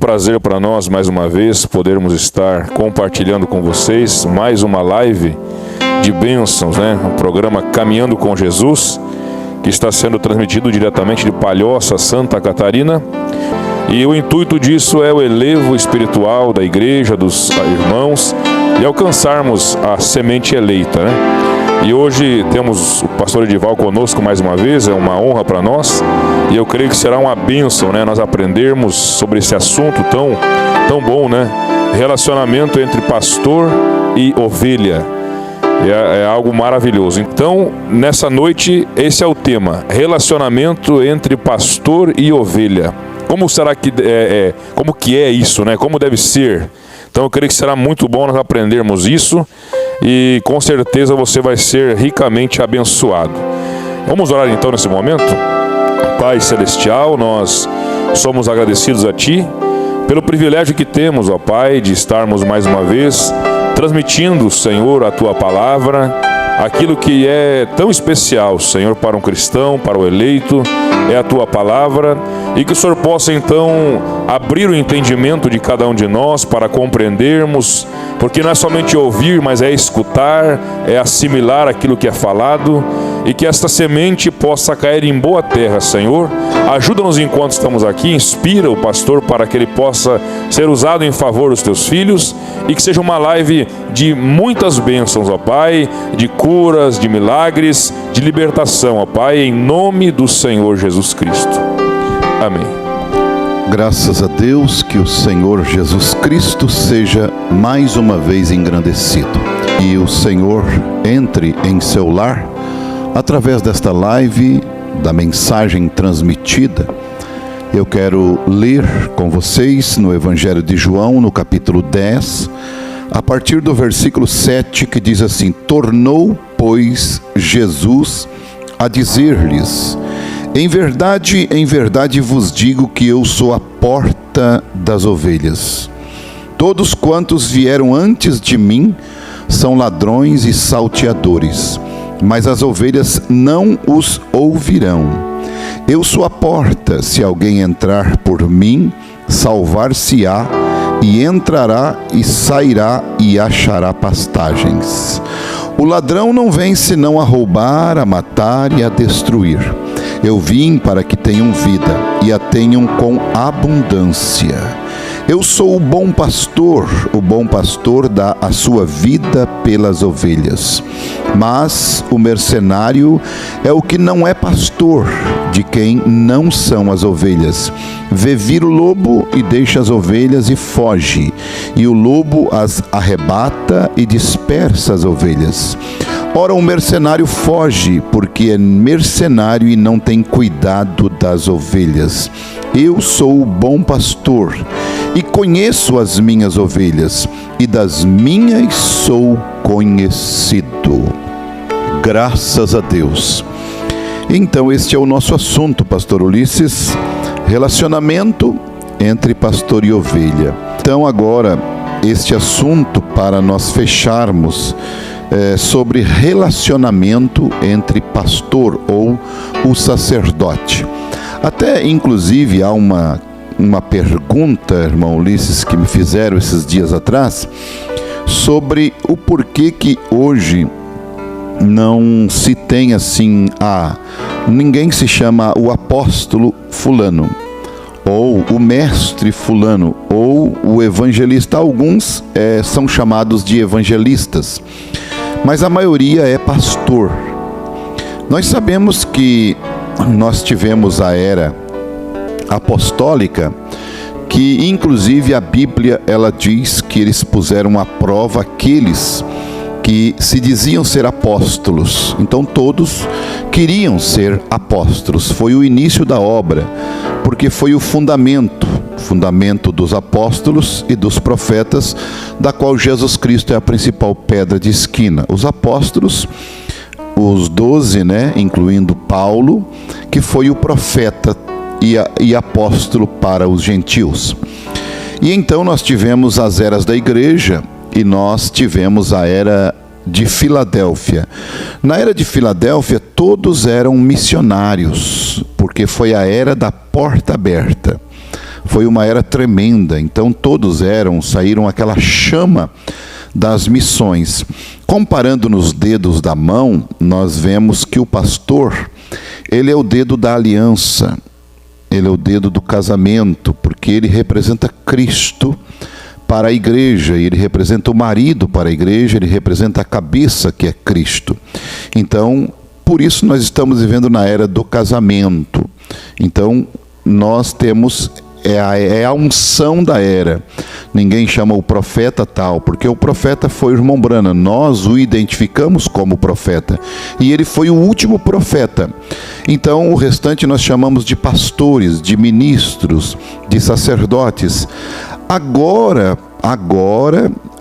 prazer para nós, mais uma vez, podermos estar compartilhando com vocês mais uma live de bênçãos, né? Um programa Caminhando com Jesus, que está sendo transmitido diretamente de Palhoça, Santa Catarina. E o intuito disso é o elevo espiritual da igreja, dos irmãos, e alcançarmos a semente eleita, né? E hoje temos o pastor Edival conosco mais uma vez, é uma honra para nós, e eu creio que será uma bênção, né? Nós aprendermos sobre esse assunto tão bom, né? Relacionamento entre pastor e ovelha. É algo maravilhoso. Então, nessa noite, esse é o tema: relacionamento entre pastor e ovelha. Como será que como que é isso, né? Como deve ser? Então, eu creio que será muito bom nós aprendermos isso, e com certeza você vai ser ricamente abençoado. Vamos orar então nesse momento? Pai Celestial, nós somos agradecidos a Ti pelo privilégio que temos, ó Pai, de estarmos mais uma vez transmitindo, Senhor, a Tua palavra, aquilo que é tão especial, Senhor, para um cristão, para o eleito, é a Tua palavra, e que o Senhor possa então abrir o entendimento de cada um de nós para compreendermos, porque não é somente ouvir, mas é escutar, é assimilar aquilo que é falado, e que esta semente possa cair em boa terra, Senhor. Ajuda-nos enquanto estamos aqui, inspira o pastor para que ele possa ser usado em favor dos Teus filhos, e que seja uma live de muitas bênçãos, ó Pai, de curas, de milagres, de libertação, ó Pai, em nome do Senhor Jesus Cristo. Amém. Graças a Deus, que o Senhor Jesus Cristo seja mais uma vez engrandecido, e o Senhor entre em seu lar através desta live, da mensagem transmitida. Eu quero ler com vocês no Evangelho de João, no capítulo 10, a partir do versículo 7, que diz assim: Tornou, pois, Jesus a dizer-lhes: em verdade vos digo que eu sou a porta das ovelhas. Todos quantos vieram antes de mim são ladrões e salteadores, mas as ovelhas não os ouvirão. Eu sou a porta: se alguém entrar por mim, salvar-se-á, e entrará e sairá e achará pastagens. O ladrão não vem senão a roubar, a matar e a destruir. Eu vim para que tenham vida e a tenham com abundância. Eu sou o bom pastor dá a sua vida pelas ovelhas. Mas o mercenário é o que não é pastor, de quem não são as ovelhas. Vê vir o lobo e deixa as ovelhas e foge, e o lobo as arrebata e dispersa as ovelhas. Ora, o mercenário foge, porque é mercenário e não tem cuidado das ovelhas. Eu sou o bom pastor, e conheço as minhas ovelhas, e das minhas sou conhecido. Graças a Deus. Então, este é o nosso assunto, pastor Ulisses: relacionamento entre pastor e ovelha. Então, agora, este assunto, para nós fecharmos, sobre relacionamento entre pastor ou o sacerdote. Até, inclusive, há uma pergunta, irmão Ulisses, que me fizeram esses dias atrás, sobre o porquê que hoje não se tem assim, ninguém se chama o apóstolo fulano, ou o mestre fulano, ou o evangelista. Alguns são chamados de evangelistas, mas a maioria é pastor. Nós sabemos que nós tivemos a era apostólica, que inclusive a Bíblia ela diz que eles puseram à prova aqueles que se diziam ser apóstolos. Então todos queriam ser apóstolos. Foi o início da obra, porque foi o fundamento dos apóstolos e dos profetas, da qual Jesus Cristo é a principal pedra de esquina. Os apóstolos, os 12, incluindo Paulo, que foi o profeta e apóstolo para os gentios. E então nós tivemos as eras da igreja, e nós tivemos a era de Filadélfia. Na era de Filadélfia, todos eram missionários, porque foi a era da porta aberta. foi uma era tremenda. Então todos saíram aquela chama das missões. Comparando nos dedos da mão, nós vemos que o pastor, ele é o dedo da aliança, ele é o dedo do casamento, porque ele representa Cristo para a igreja, ele representa o marido para a igreja, ele representa a cabeça que é Cristo. Então, por isso nós estamos vivendo na era do casamento. Então, nós temos a unção da era. Ninguém chama o profeta tal, porque o profeta foi o irmão Branham. Nós o identificamos como profeta, e ele foi o último profeta. Então o restante nós chamamos de pastores, de ministros, de sacerdotes. Agora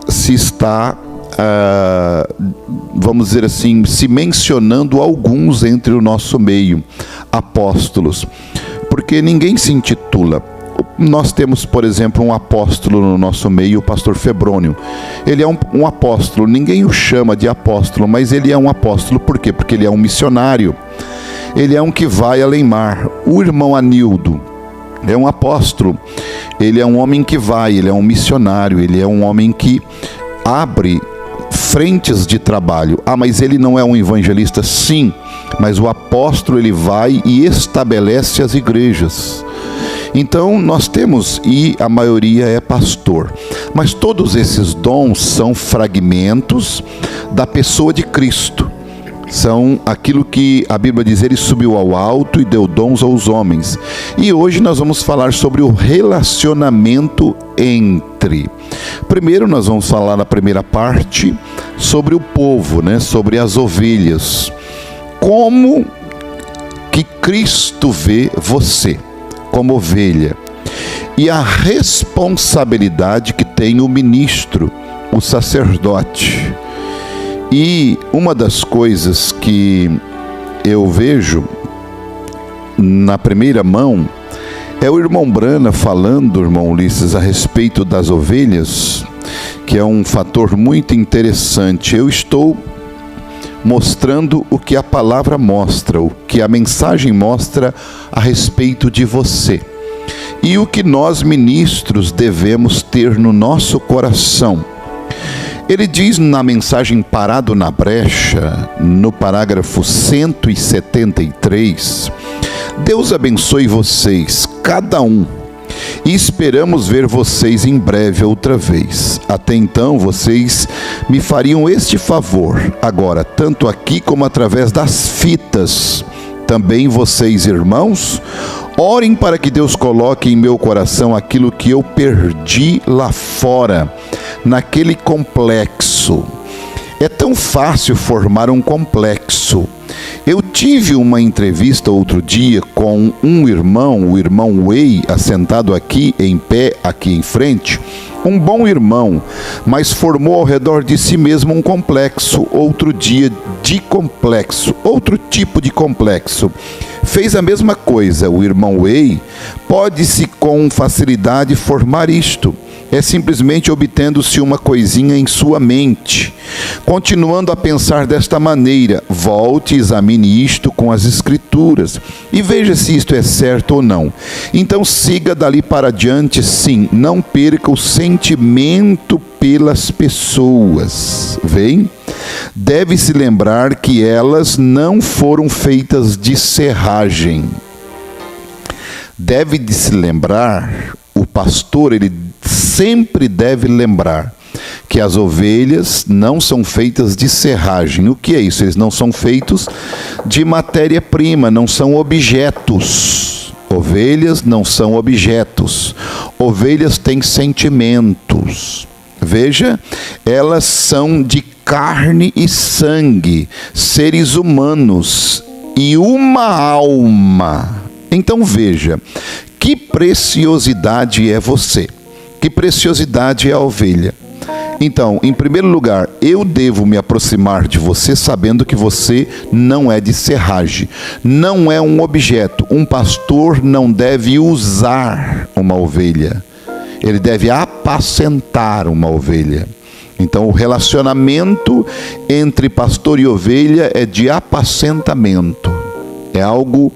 se está, vamos dizer assim, se mencionando alguns entre o nosso meio, apóstolos, porque ninguém se intitula. Nós temos, por exemplo, um apóstolo no nosso meio, o pastor Febrônio. Ele é um apóstolo, ninguém o chama de apóstolo, mas ele é um apóstolo. Por quê? Porque ele é um missionário. Ele é um que vai além mar. O irmão Anildo é um apóstolo. Ele é um homem que vai, ele é um missionário, ele é um homem que abre frentes de trabalho. Mas ele não é um evangelista? Sim, mas o apóstolo, ele vai e estabelece as igrejas. Então nós temos, e a maioria é pastor, mas todos esses dons são fragmentos da pessoa de Cristo. São aquilo que a Bíblia diz: ele subiu ao alto e deu dons aos homens. E hoje nós vamos falar sobre o relacionamento entre. Primeiro nós vamos falar na primeira parte sobre o povo, sobre as ovelhas. Como que Cristo vê você como ovelha, e a responsabilidade que tem o ministro, o sacerdote. E uma das coisas que eu vejo na primeira mão é o irmão Branham falando, irmão Ulisses, a respeito das ovelhas, que é um fator muito interessante. Eu estou mostrando o que a palavra mostra, o que a mensagem mostra a respeito de você. E o que nós ministros devemos ter no nosso coração. Ele diz na mensagem Parado na Brecha, no parágrafo 173, Deus abençoe vocês, cada um, e esperamos ver vocês em breve outra vez. Até então vocês me fariam este favor, agora, tanto aqui como através das fitas. Também vocês, irmãos, orem para que Deus coloque em meu coração aquilo que eu perdi lá fora, naquele complexo. É tão fácil formar um complexo. Eu tive uma entrevista outro dia com um irmão, o irmão Way, assentado aqui em pé, aqui em frente. Um bom irmão, mas formou ao redor de si mesmo um complexo, outro dia de complexo, outro tipo de complexo. Fez a mesma coisa, o irmão Way pode-se com facilidade formar isto. É simplesmente obtendo-se uma coisinha em sua mente. Continuando a pensar desta maneira, volte e examine isto com as Escrituras e veja se isto é certo ou não. Então siga dali para diante, sim, não perca o sentimento pelas pessoas. Vem? Deve-se lembrar que elas não foram feitas de serragem. Deve-se lembrar, o pastor, ele sempre deve lembrar que as ovelhas não são feitas de serragem. O que é isso? Eles não são feitos de matéria-prima, não são objetos. Ovelhas não são objetos. Ovelhas têm sentimentos. Veja, elas são de carne e sangue, seres humanos e uma alma. Então veja, que preciosidade é você? Que preciosidade é a ovelha? Então, em primeiro lugar, eu devo me aproximar de você sabendo que você não é de serragem, não é um objeto. Um pastor não deve usar uma ovelha, ele deve apacentar uma ovelha. Então, o relacionamento entre pastor e ovelha é de apacentamento, é algo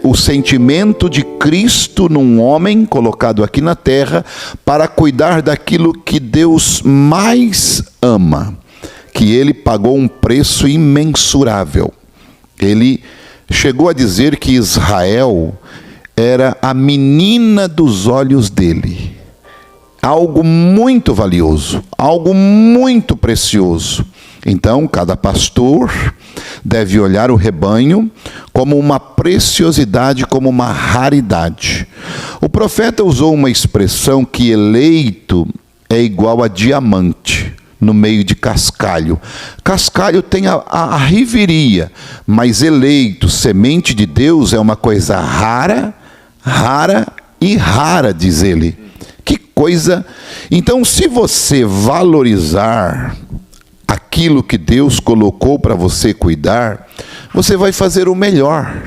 o sentimento de Cristo num homem colocado aqui na terra para cuidar daquilo que Deus mais ama, que ele pagou um preço imensurável. Ele chegou a dizer que Israel era a menina dos olhos dele. Algo muito valioso, algo muito precioso. Então, cada pastor deve olhar o rebanho como uma preciosidade, como uma raridade. O profeta usou uma expressão que eleito é igual a diamante no meio de cascalho. Cascalho tem a riveria, mas eleito, semente de Deus, é uma coisa rara, diz ele. Que coisa! Então, se você valorizar aquilo que Deus colocou para você cuidar, você vai fazer o melhor.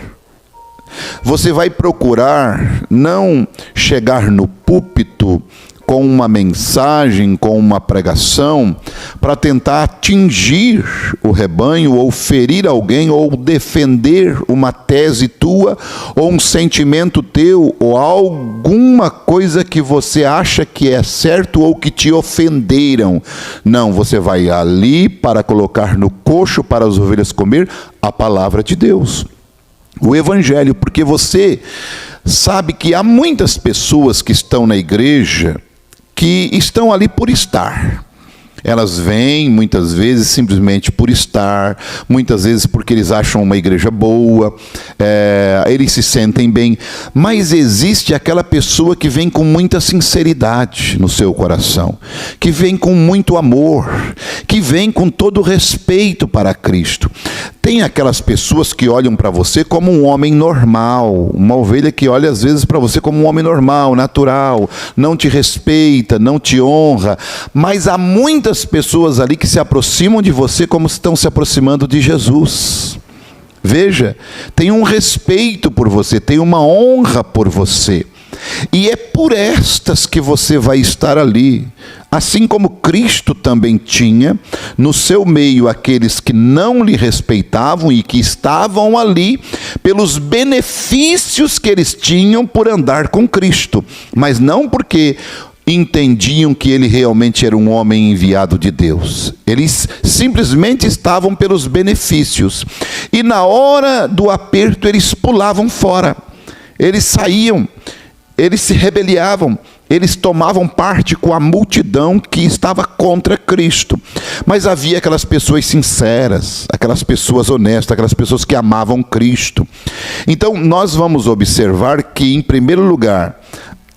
Você vai procurar não chegar no púlpito com uma mensagem, com uma pregação, para tentar atingir o rebanho, ou ferir alguém, ou defender uma tese tua, ou um sentimento teu, ou alguma coisa que você acha que é certo, ou que te ofenderam. Não, você vai ali para colocar no coxo para as ovelhas comer a palavra de Deus, o Evangelho, porque você sabe que há muitas pessoas que estão na igreja, que estão ali por estar. Elas vêm muitas vezes simplesmente por estar, muitas vezes porque eles acham uma igreja boa, eles se sentem bem, mas existe aquela pessoa que vem com muita sinceridade no seu coração, que vem com muito amor, que vem com todo respeito para Cristo. Tem aquelas pessoas que olham para você como um homem normal, uma ovelha que olha às vezes para você como um homem normal, natural, não te respeita, não te honra, mas há muitas pessoas ali que se aproximam de você como estão se aproximando de Jesus. Veja, tem um respeito por você, tem uma honra por você, e é por estas que você vai estar ali, assim como Cristo também tinha no seu meio aqueles que não lhe respeitavam e que estavam ali pelos benefícios que eles tinham por andar com Cristo, mas não porque entendiam que ele realmente era um homem enviado de Deus. Eles simplesmente estavam pelos benefícios. E na hora do aperto eles pulavam fora. Eles saíam, eles se rebeliavam, eles tomavam parte com a multidão que estava contra Cristo. Mas havia aquelas pessoas sinceras, aquelas pessoas honestas, aquelas pessoas que amavam Cristo. Então nós vamos observar que, em primeiro lugar,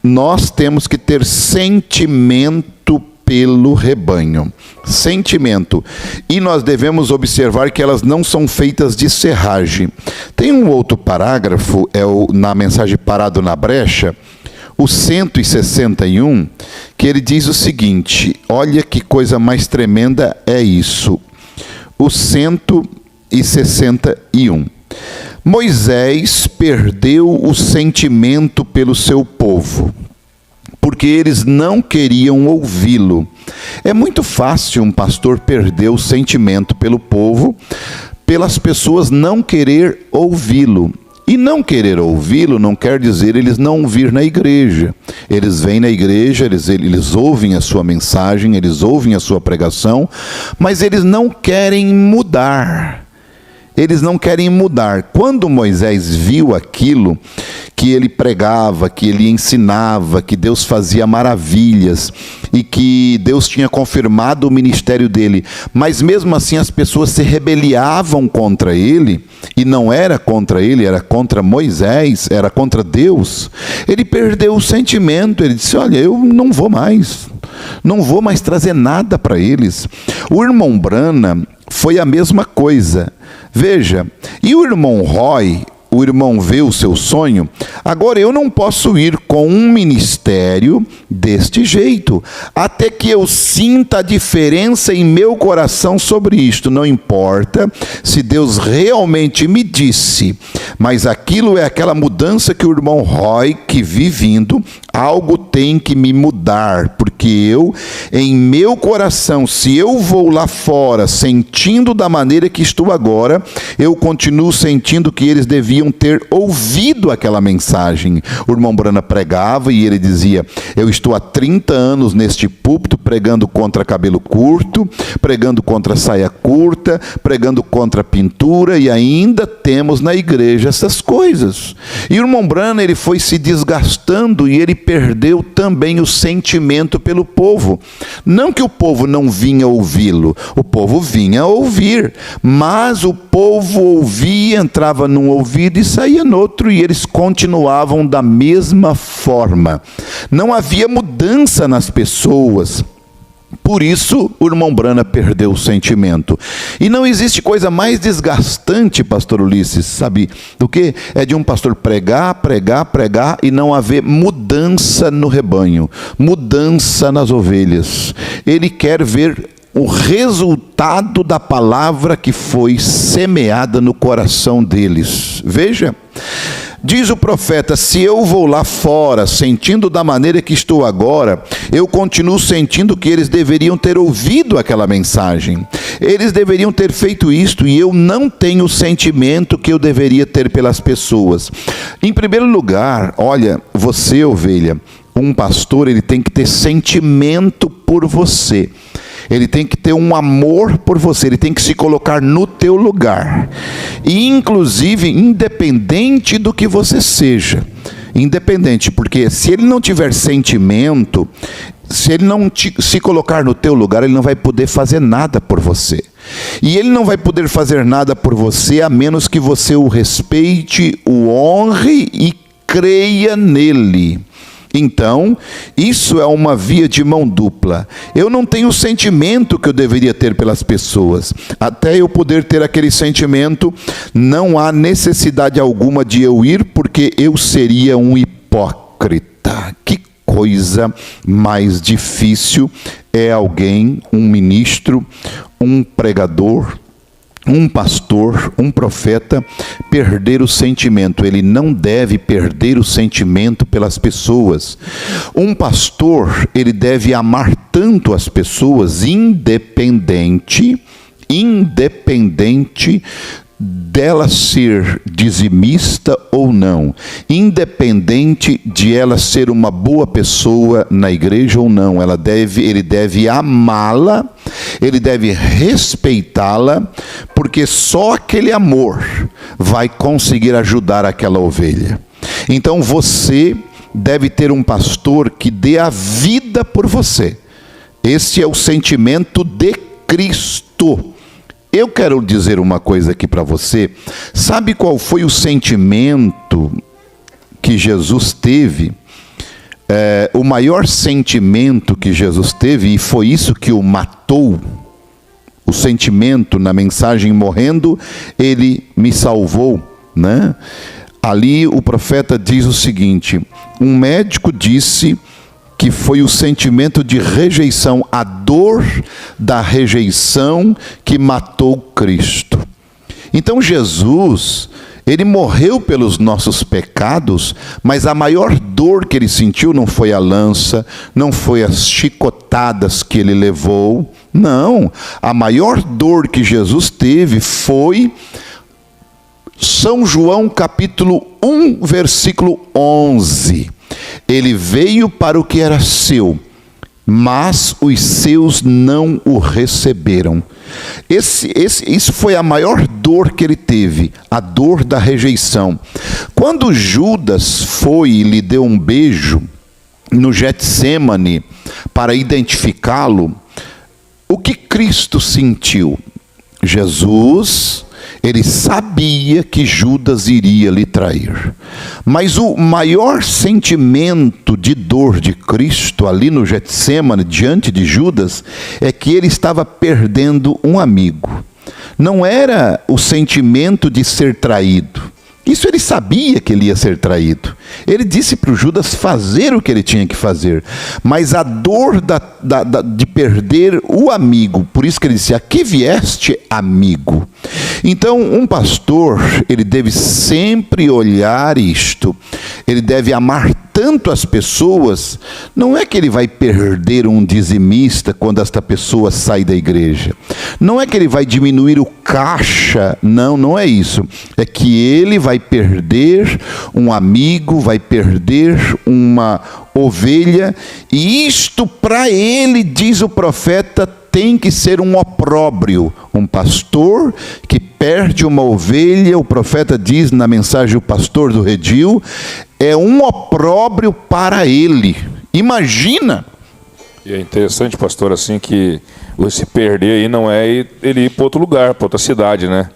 nós temos que ter sentimento pelo rebanho. Sentimento. E nós devemos observar que elas não são feitas de serragem. Tem um outro parágrafo, na mensagem Parado na Brecha, o 161, que ele diz o seguinte, olha que coisa mais tremenda é isso. O 161. Moisés perdeu o sentimento pelo seu povo, porque eles não queriam ouvi-lo. É muito fácil um pastor perder o sentimento pelo povo, pelas pessoas não querer ouvi-lo. E não querer ouvi-lo não quer dizer eles não vir na igreja. Eles vêm na igreja, eles ouvem a sua mensagem, eles ouvem a sua pregação, mas eles não querem mudar. Eles não querem mudar. Quando Moisés viu aquilo que ele pregava, que ele ensinava, que Deus fazia maravilhas e que Deus tinha confirmado o ministério dele, mas mesmo assim as pessoas se rebeliavam contra ele, e não era contra ele, era contra Moisés, era contra Deus, ele perdeu o sentimento. Ele disse, olha, eu não vou mais trazer nada para eles. O irmão Branham foi a mesma coisa. Veja, e o irmão Roy, o irmão vê o seu sonho. Agora eu não posso ir com um ministério deste jeito, até que eu sinta a diferença em meu coração sobre isto. Não importa se Deus realmente me disse, mas aquilo é aquela mudança que o irmão Roy que vi vindo, algo tem que me mudar, porque eu, em meu coração, se eu vou lá fora sentindo da maneira que estou agora, eu continuo sentindo que eles deviam ter ouvido aquela mensagem. O irmão Brana pregava e ele dizia: eu estou há 30 anos neste púlpito pregando contra cabelo curto, pregando contra saia curta, pregando contra pintura, e ainda temos na igreja essas coisas. E o irmão Brana, ele foi se desgastando e ele perdeu também o sentimento pelo povo. Não que o povo não vinha ouvi-lo, o povo vinha ouvir, mas o povo ouvia, entrava num ouvido e saía no outro, e eles continuavam da mesma forma. Não havia mudança nas pessoas. Por isso, o irmão Brana perdeu o sentimento. E não existe coisa mais desgastante, pastor Ulisses, sabe do que? É de um pastor pregar e não haver mudança no rebanho, mudança nas ovelhas. Ele quer ver o resultado da palavra que foi semeada no coração deles. Veja, diz o profeta: se eu vou lá fora sentindo da maneira que estou agora, eu continuo sentindo que eles deveriam ter ouvido aquela mensagem, eles deveriam ter feito isto, e eu não tenho o sentimento que eu deveria ter pelas pessoas. Em primeiro lugar, olha, você, ovelha, um pastor, ele tem que ter sentimento por você. Ele tem que ter um amor por você, ele tem que se colocar no teu lugar. E inclusive, independente do que você seja. Independente, porque se ele não tiver sentimento, se ele não se colocar no teu lugar, ele não vai poder fazer nada por você. E ele não vai poder fazer nada por você a menos que você o respeite, o honre e creia nele. Então, isso é uma via de mão dupla. Eu não tenho o sentimento que eu deveria ter pelas pessoas. Até eu poder ter aquele sentimento, não há necessidade alguma de eu ir, porque eu seria um hipócrita. Que coisa mais difícil é alguém, um ministro, um pregador, um pastor, um profeta, perder o sentimento. Ele não deve perder o sentimento pelas pessoas. Um pastor, ele deve amar tanto as pessoas, independente dela ser dizimista ou não, independente de ela ser uma boa pessoa na igreja ou não, ele deve amá-la, ele deve respeitá-la, porque só aquele amor vai conseguir ajudar aquela ovelha. Então você deve ter um pastor que dê a vida por você. Esse é o sentimento de Cristo. Eu quero dizer uma coisa aqui para você. Sabe qual foi o sentimento que Jesus teve? O maior sentimento que Jesus teve, e foi isso que o matou. O sentimento na mensagem: morrendo, ele me salvou, né? Ali o profeta diz o seguinte: um médico disse que foi o sentimento de rejeição, a dor da rejeição que matou Cristo. Então Jesus, ele morreu pelos nossos pecados, mas a maior dor que ele sentiu não foi a lança, não foi as chicotadas que ele levou, não. A maior dor que Jesus teve foi São João capítulo 1, versículo 11. Ele veio para o que era seu, mas os seus não o receberam. Isso foi a maior dor que ele teve, a dor da rejeição. Quando Judas foi e lhe deu um beijo no Getsêmani para identificá-lo, o que Cristo sentiu? Jesus, ele sabia que Judas iria lhe trair. Mas o maior sentimento de dor de Cristo ali no Getsêmani, diante de Judas, é que ele estava perdendo um amigo. Não era o sentimento de ser traído. Isso ele sabia que ele ia ser traído. Ele disse para o Judas fazer o que ele tinha que fazer. Mas a dor de perder o amigo, por isso que ele disse: a que vieste, amigo? Então, um pastor, ele deve sempre olhar isto. ele deve amar tanto as pessoas. Não é que ele vai perder um dizimista quando esta pessoa sai da igreja. Não é que ele vai diminuir o caixa. Não, não é isso. É que ele vai perder um amigo, vai perder uma ovelha. E isto para ele, diz o profeta, tem que ser um opróbrio. Um pastor que perde uma ovelha, o profeta diz na mensagem O Pastor do Redil, é um opróbrio para ele. Imagina! E é interessante, pastor, assim, que se perder aí não é ele ir para outro lugar, para outra cidade, né?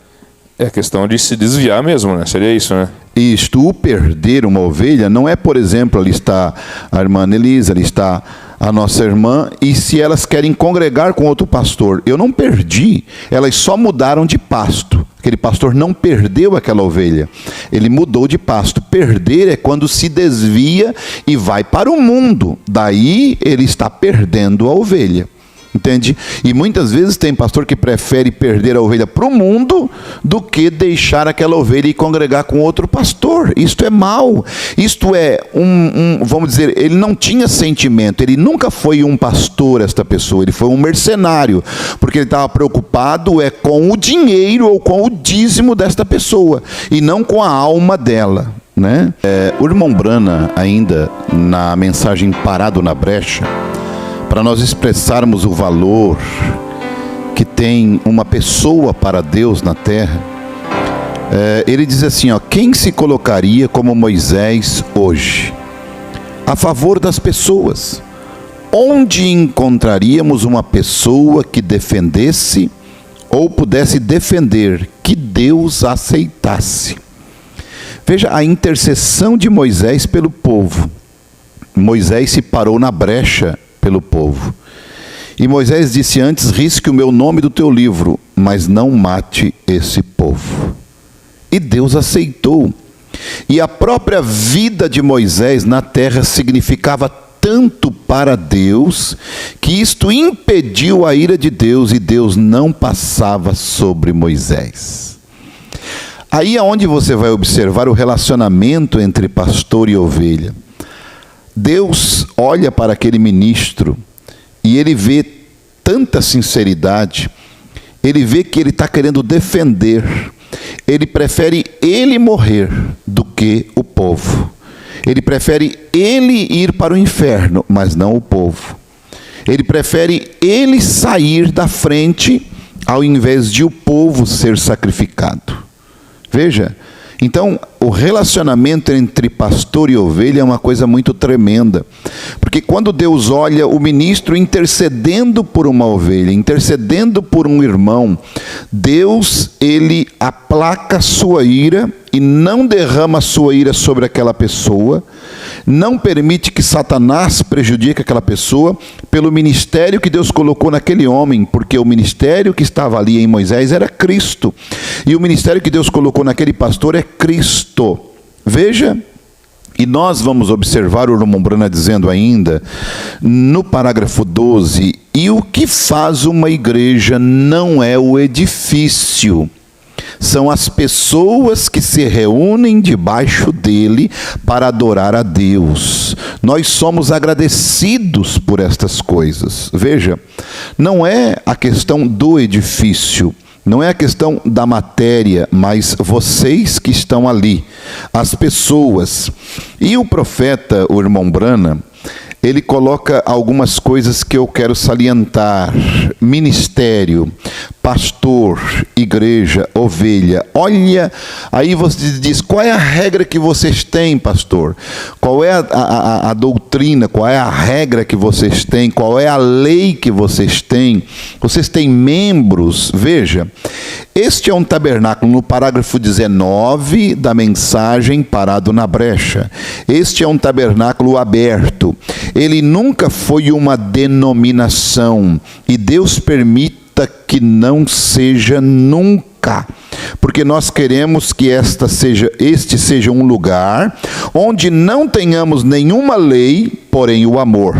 É questão de se desviar mesmo, né? Seria isso, né? Isto, o perder uma ovelha, não é, por exemplo, ali está a irmã Elisa, ali está a nossa irmã, e se elas querem congregar com outro pastor, eu não perdi, elas só mudaram de pasto. Aquele pastor não perdeu aquela ovelha, ele mudou de pasto. Perder é quando se desvia e vai para o mundo, daí ele está perdendo a ovelha. Entende? E muitas vezes tem pastor que prefere perder a ovelha para o mundo do que deixar aquela ovelha e congregar com outro pastor. Isto é mal. Isto é vamos dizer, ele não tinha sentimento, ele nunca foi um pastor, esta pessoa, ele foi um mercenário, porque ele estava preocupado com o dinheiro ou com o dízimo desta pessoa, e não com a alma dela, né? O irmão Brana, ainda na mensagem Parado na Brecha, para nós expressarmos o valor que tem uma pessoa para Deus na terra, ele diz assim, quem se colocaria como Moisés hoje, a favor das pessoas? Onde encontraríamos uma pessoa que defendesse ou pudesse defender, que Deus aceitasse? Veja a intercessão de Moisés pelo povo. Moisés se parou na brecha pelo povo. E Moisés disse antes, risque o meu nome do teu livro, mas não mate esse povo. E Deus aceitou. E a própria vida de Moisés na terra significava tanto para Deus, que isto impediu a ira de Deus, e Deus não passava sobre Moisés. Aí é onde você vai observar o relacionamento entre pastor e ovelha. Deus olha para aquele ministro e ele vê tanta sinceridade, ele vê que ele está querendo defender, ele prefere ele morrer do que o povo, ele prefere ele ir para o inferno, mas não o povo, ele prefere ele sair da frente ao invés de o povo ser sacrificado. Veja, então, o relacionamento entre pastor e ovelha é uma coisa muito tremenda. Porque quando Deus olha o ministro intercedendo por uma ovelha, intercedendo por um irmão, Deus, ele aplaca sua ira e não derrama sua ira sobre aquela pessoa, não permite que Satanás prejudique aquela pessoa pelo ministério que Deus colocou naquele homem, porque o ministério que estava ali em Moisés era Cristo, e o ministério que Deus colocou naquele pastor é Cristo. Veja, e nós vamos observar o irmão Brana dizendo ainda, no parágrafo 12, e o que faz uma igreja não é o edifício, são as pessoas que se reúnem debaixo dele para adorar a Deus. Nós somos agradecidos por estas coisas. Veja, não é a questão do edifício, não é a questão da matéria, mas vocês que estão ali, as pessoas. E o profeta, o irmão Brana, ele coloca algumas coisas que eu quero salientar: ministério, pastor, igreja, ovelha. Olha, aí você diz, qual é a regra que vocês têm, pastor? Qual é a doutrina, qual é a regra que vocês têm? Qual é a lei que vocês têm? Vocês têm membros? Veja, este é um tabernáculo, no parágrafo 19 da mensagem Parado na Brecha. Este é um tabernáculo aberto. Ele nunca foi uma denominação, e Deus permita que não seja nunca, porque nós queremos que este seja um lugar onde não tenhamos nenhuma lei, porém o amor,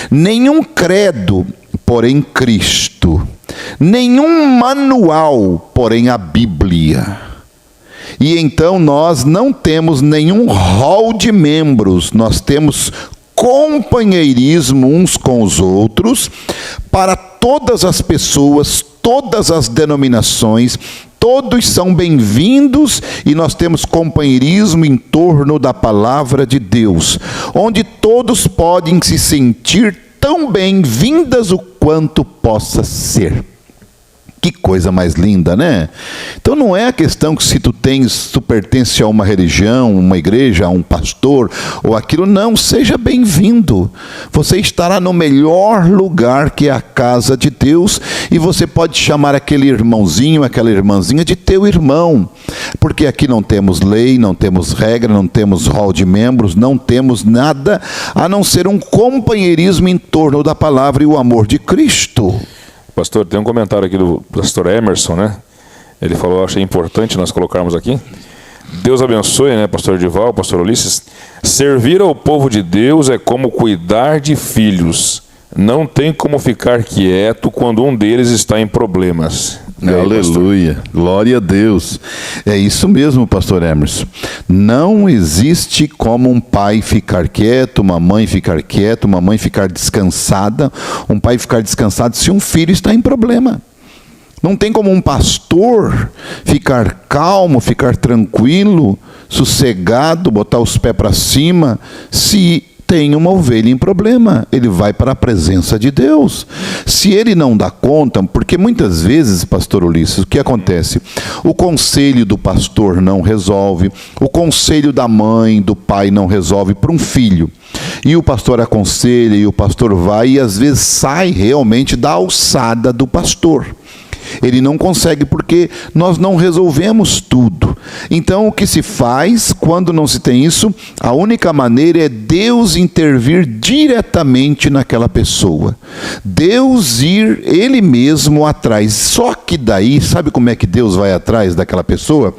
nenhum credo, porém Cristo, nenhum manual, porém a Bíblia. E então nós não temos nenhum rol de membros, nós temos companheirismo uns com os outros para todas as pessoas, todas as denominações. Todos são bem-vindos e nós temos companheirismo em torno da palavra de Deus, onde todos podem se sentir tão bem-vindas o quanto possa ser. Que coisa mais linda, né? Então não é a questão que se tu pertence a uma religião, uma igreja, a um pastor, ou aquilo, não, seja bem-vindo. Você estará no melhor lugar que é a casa de Deus, e você pode chamar aquele irmãozinho, aquela irmãzinha de teu irmão, porque aqui não temos lei, não temos regra, não temos rol de membros, não temos nada, a não ser um companheirismo em torno da palavra e o amor de Cristo. Pastor, tem um comentário aqui do pastor Emerson, né? Ele falou, eu achei importante nós colocarmos aqui. Deus abençoe, né, pastor Edival, pastor Ulisses. Servir ao povo de Deus é como cuidar de filhos. Não tem como ficar quieto quando um deles está em problemas. Aleluia, glória a Deus. É isso mesmo, pastor Emerson. Não existe como um pai ficar quieto, uma mãe ficar quieta, uma mãe ficar descansada, um pai ficar descansado se um filho está em problema. Não tem como um pastor ficar calmo, ficar tranquilo, sossegado, botar os pés para cima, se tem uma ovelha em problema. Ele vai para a presença de Deus. Se ele não dá conta, porque muitas vezes, pastor Ulisses, o que acontece? O conselho do pastor não resolve, o conselho da mãe, do pai não resolve para um filho. E o pastor aconselha, e o pastor vai, e às vezes sai realmente da alçada do pastor. Ele não consegue porque nós não resolvemos tudo. Então o que se faz quando não se tem isso? A única maneira é Deus intervir diretamente naquela pessoa. Deus ir Ele mesmo atrás. Só que daí, sabe como é que Deus vai atrás daquela pessoa?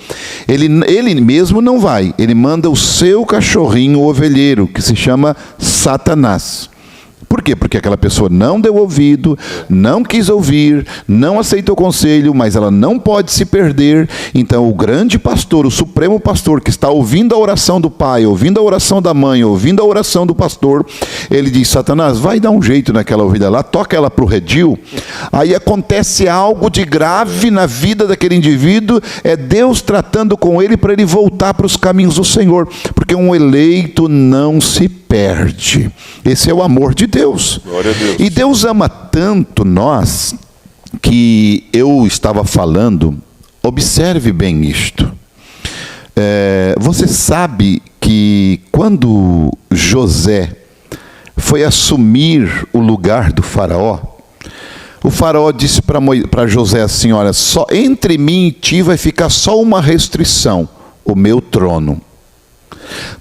Ele mesmo não vai. Ele manda o seu cachorrinho ovelheiro, que se chama Satanás. Por quê? Porque aquela pessoa não deu ouvido, não quis ouvir, não aceitou o conselho, mas ela não pode se perder. Então o grande pastor, o supremo pastor, que está ouvindo a oração do pai, ouvindo a oração da mãe, ouvindo a oração do pastor, ele diz, Satanás, vai dar um jeito naquela ovelha lá, toca ela para o redil. Aí acontece algo de grave na vida daquele indivíduo, é Deus tratando com ele para ele voltar para os caminhos do Senhor, porque um eleito não se perde. Esse é o amor de Deus. Glória a Deus. E Deus ama tanto nós, que eu estava falando, observe bem isto. Você sabe que quando José foi assumir o lugar do faraó, o faraó disse para José assim, olha, só entre mim e ti vai ficar só uma restrição, o meu trono.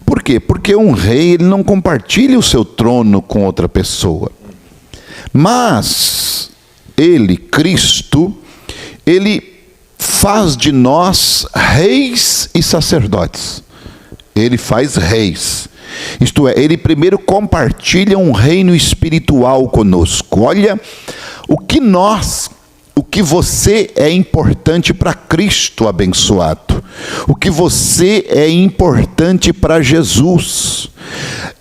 Por quê? Porque um rei, ele não compartilha o seu trono com outra pessoa. Mas ele, Cristo, ele faz de nós reis e sacerdotes. Ele faz reis. Isto é, ele primeiro compartilha um reino espiritual conosco. Olha, o que você é importante para Cristo abençoado. O que você é importante para Jesus.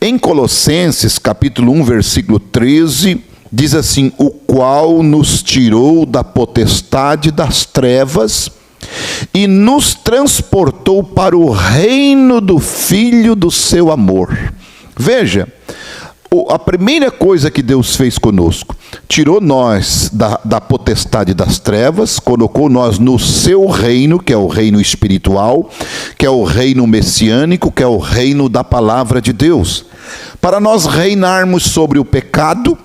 Em Colossenses, capítulo 1, versículo 13, diz assim, o qual nos tirou da potestade das trevas e nos transportou para o reino do Filho do seu amor. Veja, a primeira coisa que Deus fez conosco, tirou nós da potestade das trevas, colocou nós no seu reino, que é o reino espiritual, que é o reino messiânico, que é o reino da palavra de Deus, para nós reinarmos sobre o pecado,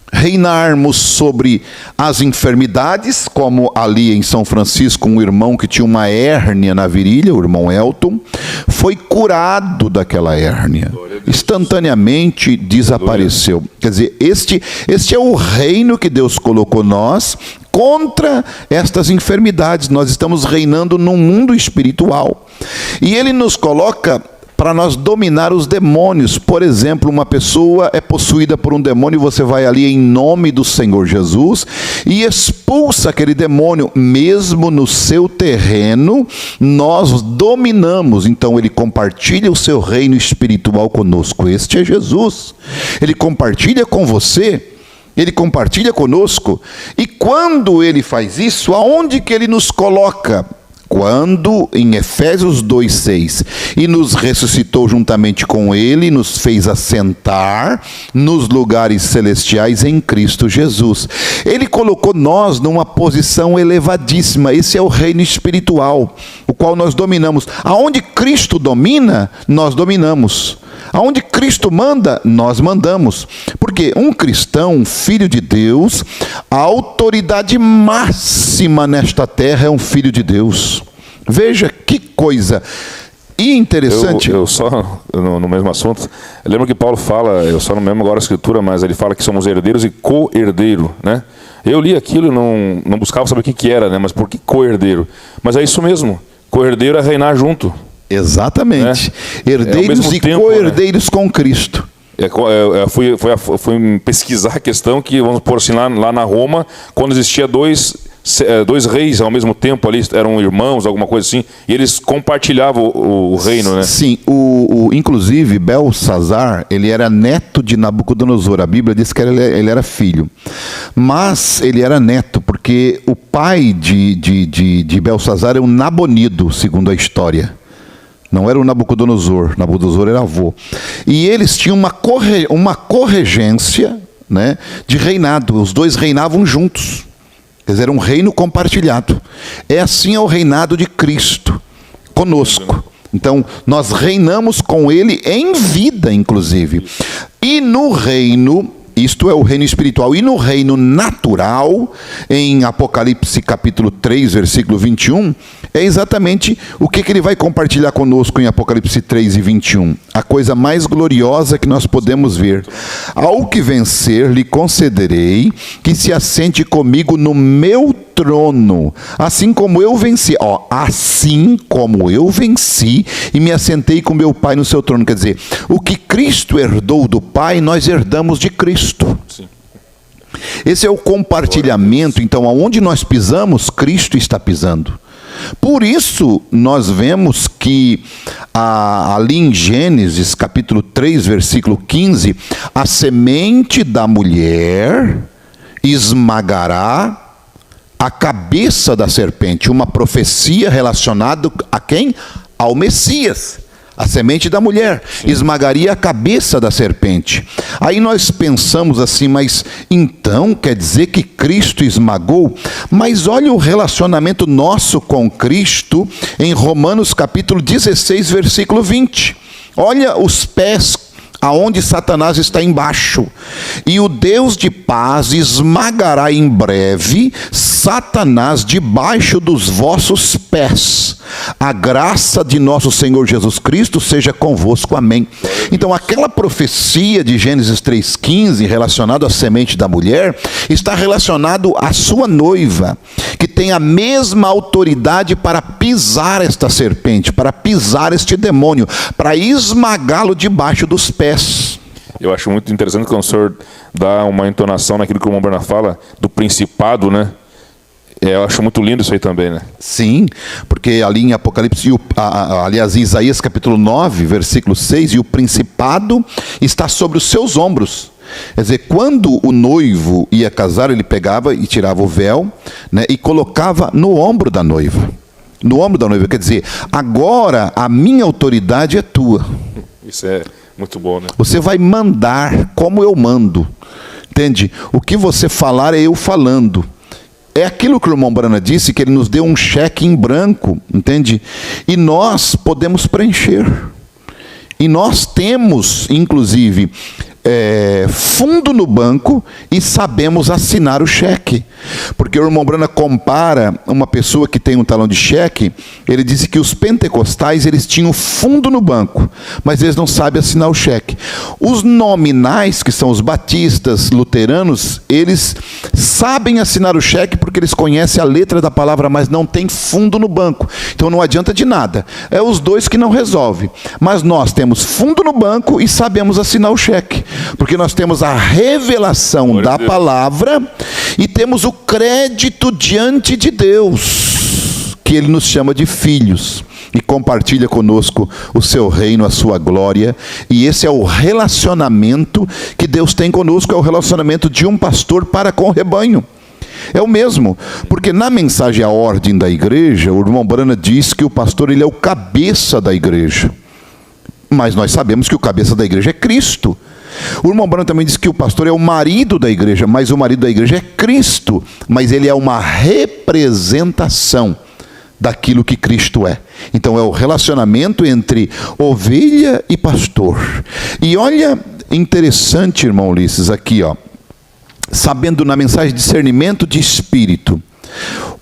reinarmos sobre as enfermidades, como ali em São Francisco, um irmão que tinha uma hérnia na virilha, o irmão Elton, foi curado daquela hérnia, instantaneamente desapareceu. Quer dizer, este é o reino que Deus colocou nós contra estas enfermidades. Nós estamos reinando num mundo espiritual, e Ele nos coloca para nós dominar os demônios. Por exemplo, uma pessoa é possuída por um demônio, você vai ali em nome do Senhor Jesus e expulsa aquele demônio, mesmo no seu terreno, nós dominamos. Então ele compartilha o seu reino espiritual conosco. Este é Jesus. Ele compartilha com você, ele compartilha conosco. E quando ele faz isso, aonde que ele nos coloca? Quando, em Efésios 2,6, e nos ressuscitou juntamente com ele, nos fez assentar nos lugares celestiais em Cristo Jesus. Ele colocou nós numa posição elevadíssima. Esse é o reino espiritual, o qual nós dominamos. Aonde Cristo domina, nós dominamos. Aonde Cristo manda, nós mandamos. Porque um cristão, um filho de Deus, a autoridade máxima nesta terra é um filho de Deus. Veja que coisa interessante. Eu só, no mesmo assunto, eu lembro que Paulo fala, eu só não lembro agora a escritura, mas ele fala que somos herdeiros e co-herdeiro, né? Eu li aquilo e não buscava saber o que era, né? Mas por que co-herdeiro? Mas é isso mesmo, co-herdeiro é reinar junto. Exatamente. Herdeiros e tempo, co-herdeiros, né, com Cristo. Fui pesquisar a questão que, vamos pôr assim, lá na Roma, quando existia dois reis ao mesmo tempo ali, eram irmãos, alguma coisa assim, e eles compartilhavam o reino, né? Sim, inclusive Belsazar, ele era neto de Nabucodonosor. A Bíblia diz que ele era filho, mas ele era neto, porque o pai de Belsazar é um Nabonido, segundo a história. Não era o Nabucodonosor. Nabucodonosor era avô. E eles tinham uma corregência, né, de reinado. Os dois reinavam juntos. Quer dizer, era um reino compartilhado. É assim o reinado de Cristo conosco. Então, nós reinamos com ele em vida, inclusive. E no reino, isto é o reino espiritual, e no reino natural, em Apocalipse capítulo 3, versículo 21, é exatamente o que ele vai compartilhar conosco em Apocalipse 3 e 21. A coisa mais gloriosa que nós podemos ver. Ao que vencer, lhe concederei que se assente comigo no meu trono, assim como eu venci. Assim como eu venci e me assentei com meu Pai no seu trono. Quer dizer, o que Cristo herdou do Pai, nós herdamos de Cristo. Sim. Esse é o compartilhamento. Então, aonde nós pisamos, Cristo está pisando. Por isso, nós vemos que ali em Gênesis, capítulo 3, versículo 15, a semente da mulher esmagará a cabeça da serpente. Uma profecia relacionada a quem? Ao Messias. A semente da mulher esmagaria a cabeça da serpente. Aí nós pensamos assim, mas então quer dizer que Cristo esmagou? Mas olha o relacionamento nosso com Cristo em Romanos capítulo 16, versículo 20. Olha os pés aonde Satanás está embaixo. E o Deus de paz esmagará em breve Satanás debaixo dos vossos pés. A graça de nosso Senhor Jesus Cristo seja convosco. Amém. Então aquela profecia de Gênesis 3,15 relacionado à semente da mulher, está relacionado à sua noiva, que tem a mesma autoridade para pisar esta serpente, para pisar este demônio, para esmagá-lo debaixo dos pés. Eu acho muito interessante quando o senhor dá uma entonação naquilo que o irmão Bernardo fala, do principado, né? Eu acho muito lindo isso aí também, né? Sim, porque ali em Apocalipse, aliás, em Isaías capítulo 9, versículo 6, e o principado está sobre os seus ombros. Quer dizer, quando o noivo ia casar, ele pegava e tirava o véu, né, e colocava no ombro da noiva. No ombro da noiva, quer dizer, agora a minha autoridade é tua. Isso é muito bom, né? Você vai mandar como eu mando. Entende? O que você falar é eu falando. É aquilo que o irmão Brana disse, que ele nos deu um cheque em branco, entende? E nós podemos preencher. E nós temos, inclusive, fundo no banco e sabemos assinar o cheque. Porque o irmão Brana compara uma pessoa que tem um talão de cheque, ele disse que os pentecostais eles tinham fundo no banco, mas eles não sabem assinar o cheque. Os nominais, que são os batistas, luteranos, eles sabem assinar o cheque porque eles conhecem a letra da palavra, mas não tem fundo no banco. Então não adianta de nada. É os dois que não resolvem. Mas nós temos fundo no banco e sabemos assinar o cheque. Porque nós temos a revelação da palavra e temos o crédito diante de Deus, que Ele nos chama de filhos e compartilha conosco o seu reino, a sua glória. E esse é o relacionamento que Deus tem conosco, é o relacionamento de um pastor para com o rebanho. É o mesmo, porque na mensagem à ordem da igreja, o irmão Brana diz que o pastor ele é o cabeça da igreja. Mas nós sabemos que o cabeça da igreja é Cristo. O irmão Brana também diz que o pastor é o marido da igreja, mas o marido da igreja é Cristo. Mas ele é uma representação daquilo que Cristo é. Então é o relacionamento entre ovelha e pastor. E olha, interessante, irmão Ulisses, aqui ó, sabendo na mensagem discernimento de espírito,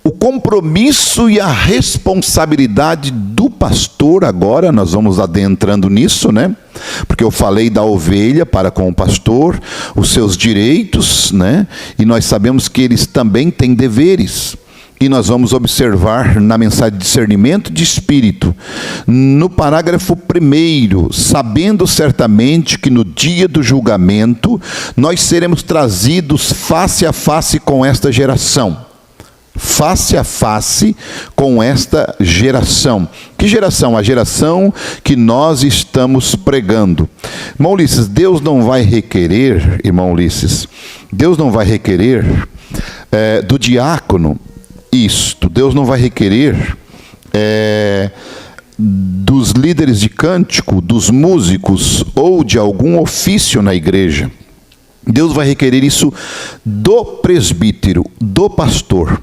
o compromisso e a responsabilidade do pastor, agora nós vamos adentrando nisso, né? Porque eu falei da ovelha para com o pastor, os seus direitos, né? E nós sabemos que eles também têm deveres. E nós vamos observar na mensagem de discernimento de espírito, no parágrafo 1º, sabendo certamente que no dia do julgamento, nós seremos trazidos face a face com esta geração. Face a face com esta geração. Que geração? A geração que nós estamos pregando. Irmão Ulisses, Deus não vai requerer, irmão Ulisses, Deus não vai requerer do diácono isto. Deus não vai requerer dos líderes de cântico, dos músicos ou de algum ofício na igreja. Deus vai requerer isso do presbítero, do pastor.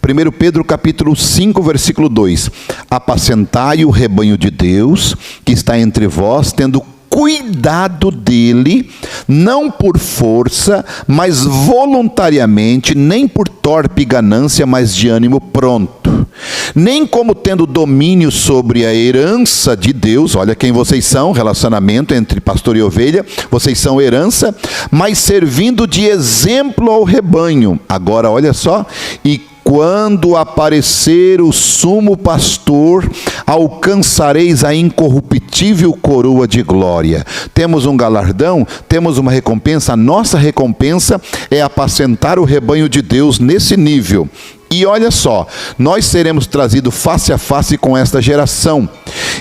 1 Pedro capítulo 5, versículo 2. Apacentai o rebanho de Deus, que está entre vós, tendo cuidado dele, não por força, mas voluntariamente, nem por torpe ganância, mas de ânimo pronto. Nem como tendo domínio sobre a herança de Deus, olha quem vocês são, relacionamento entre pastor e ovelha, vocês são herança, mas servindo de exemplo ao rebanho. Agora olha só, e quando aparecer o sumo pastor, alcançareis a incorruptível coroa de glória. Temos um galardão, temos uma recompensa. A nossa recompensa é apacentar o rebanho de Deus nesse nível. E olha só, nós seremos trazidos face a face com esta geração.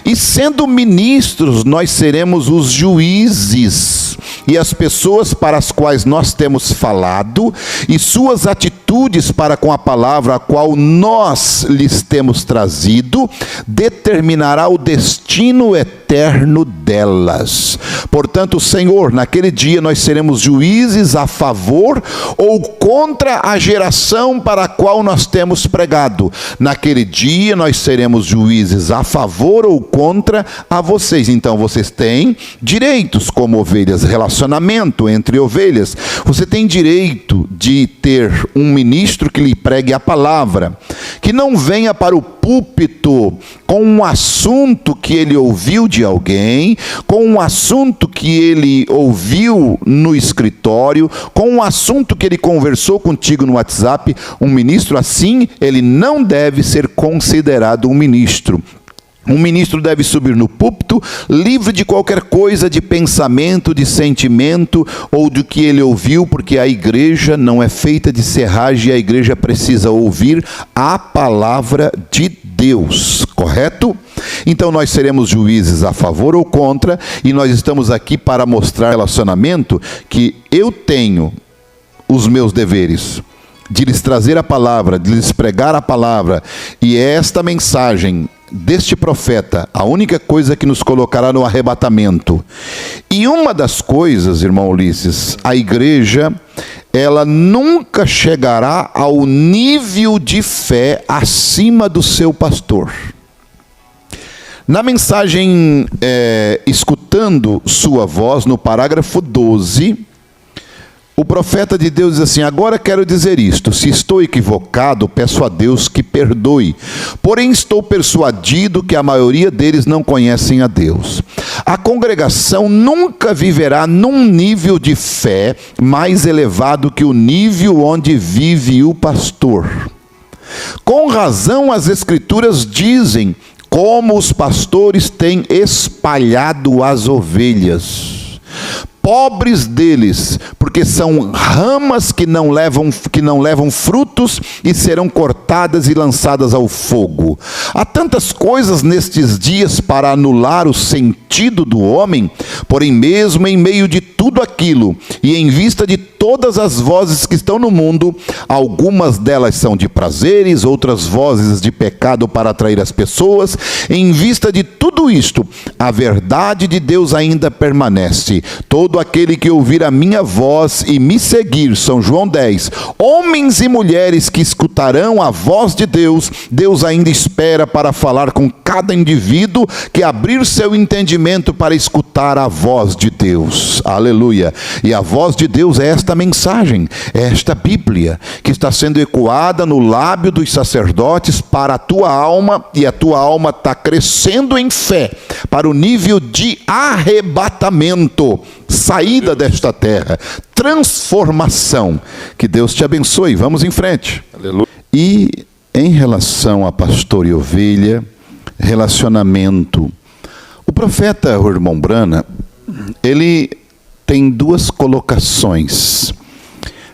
E sendo ministros, nós seremos os juízes. E as pessoas para as quais nós temos falado, e suas atitudes para com a palavra a qual nós lhes temos trazido, determinará o destino eterno delas. Portanto, Senhor, naquele dia nós seremos juízes a favor ou contra a geração para a qual nós temos pregado. Naquele dia nós seremos juízes a favor ou contra a vocês. Então vocês têm direitos como ovelhas, relacionamento entre ovelhas. Você tem direito de ter um ministro que lhe pregue a palavra, que não venha para o púlpito com um assunto que ele ouviu de alguém, com um assunto que ele ouviu no escritório, com um assunto que ele conversou contigo no WhatsApp. Um ministro assim, ele não deve ser considerado um ministro. Um ministro deve subir no púlpito, livre de qualquer coisa de pensamento, de sentimento ou do que ele ouviu, porque a igreja não é feita de serragem, a igreja precisa ouvir a palavra de Deus, correto? Então nós seremos juízes a favor ou contra, e nós estamos aqui para mostrar relacionamento que eu tenho os meus deveres de lhes trazer a palavra, de lhes pregar a palavra, e esta mensagem deste profeta, a única coisa que nos colocará no arrebatamento. E uma das coisas, irmão Ulisses, a igreja, ela nunca chegará ao nível de fé acima do seu pastor. Na mensagem Escutando Sua Voz, no parágrafo 12, o profeta de Deus diz assim: agora quero dizer isto, se estou equivocado, peço a Deus que perdoe. Porém estou persuadido que a maioria deles não conhecem a Deus. A congregação nunca viverá num nível de fé mais elevado que o nível onde vive o pastor. Com razão as Escrituras dizem como os pastores têm espalhado as ovelhas. Pobres deles, porque são ramas que não levam frutos e serão cortadas e lançadas ao fogo. Há tantas coisas nestes dias para anular o sentido do homem, porém mesmo em meio de tudo aquilo, e em vista de todas as vozes que estão no mundo, algumas delas são de prazeres, outras vozes de pecado para atrair as pessoas, em vista de tudo isto, a verdade de Deus ainda permanece. Todo aquele que ouvir a minha voz e me seguir, São João 10, homens e mulheres que escutarão a voz de Deus, Deus ainda espera para falar com cada indivíduo que abrir seu entendimento para escutar a voz de Deus. Aleluia! E a voz de Deus é esta mensagem, é esta Bíblia, que está sendo ecoada no lábio dos sacerdotes para a tua alma, e a tua alma está crescendo em fé, para o nível de arrebatamento, saída desta terra, transformação. Que Deus te abençoe. Vamos em frente. Aleluia. E em relação a pastor e ovelha, relacionamento, o profeta, o irmão Brana, ele tem duas colocações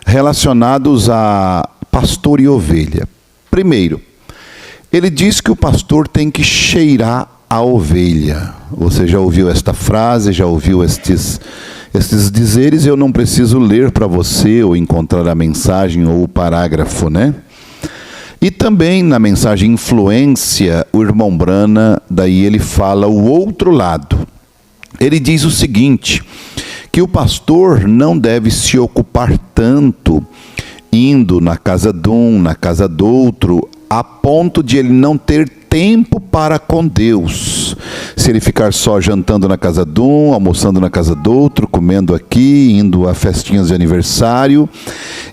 relacionados a pastor e ovelha. Primeiro, ele diz que o pastor tem que cheirar a ovelha. Você já ouviu esta frase, já ouviu estes dizeres? Eu não preciso ler para você ou encontrar a mensagem ou o parágrafo, né? E também na mensagem Influência, o irmão Brana, daí ele fala o outro lado. Ele diz o seguinte, que o pastor não deve se ocupar tanto indo na casa de um, na casa do outro, a ponto de ele não ter tempo para com Deus. Se ele ficar só jantando na casa de um, almoçando na casa do outro, comendo aqui, indo a festinhas de aniversário,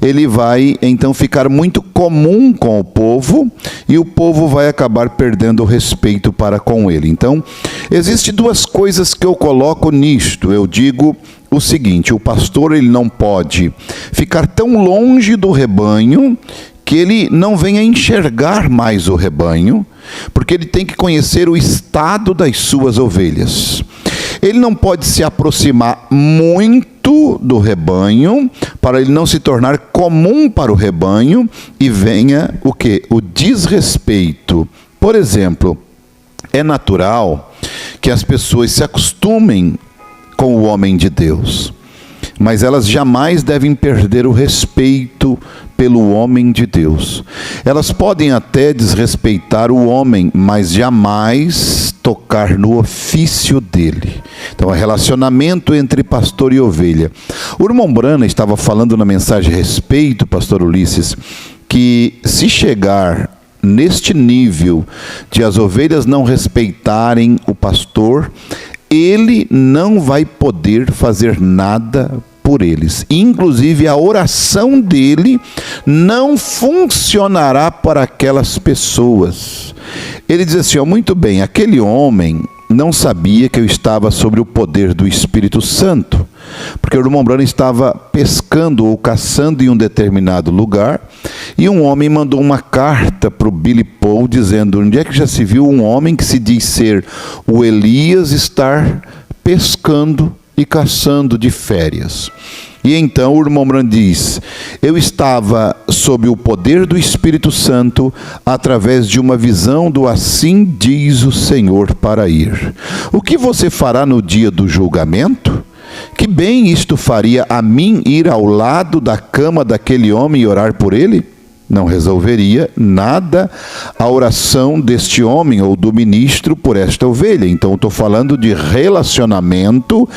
ele vai então ficar muito comum com o povo, e o povo vai acabar perdendo o respeito para com ele. Então, existem duas coisas que eu coloco nisto. Eu digo o seguinte: o pastor ele não pode ficar tão longe do rebanho que ele não venha enxergar mais o rebanho, porque ele tem que conhecer o estado das suas ovelhas. Ele não pode se aproximar muito do rebanho, para ele não se tornar comum para o rebanho, e venha o quê? O desrespeito. Por exemplo, é natural que as pessoas se acostumem com o homem de Deus, mas elas jamais devem perder o respeito pelo homem de Deus. Elas podem até desrespeitar o homem, mas jamais tocar no ofício dele. Então, é relacionamento entre pastor e ovelha. O irmão Brana estava falando na mensagem Respeito, pastor Ulisses, que se chegar neste nível de as ovelhas não respeitarem o pastor, ele não vai poder fazer nada por eles. Inclusive a oração dele não funcionará para aquelas pessoas. Ele diz assim, muito bem, aquele homem não sabia que eu estava sobre o poder do Espírito Santo, porque o irmão Brana estava pescando ou caçando em um determinado lugar, e um homem mandou uma carta para o Billy Paul dizendo, onde é que já se viu um homem que se diz ser o Elias estar pescando e caçando de férias? E então o irmão Brana diz, eu estava sob o poder do Espírito Santo através de uma visão do assim diz o Senhor para ir. O que você fará no dia do julgamento? Que bem isto faria a mim ir ao lado da cama daquele homem e orar por ele? Não resolveria nada a oração deste homem ou do ministro por esta ovelha. Então, estou falando de relacionamento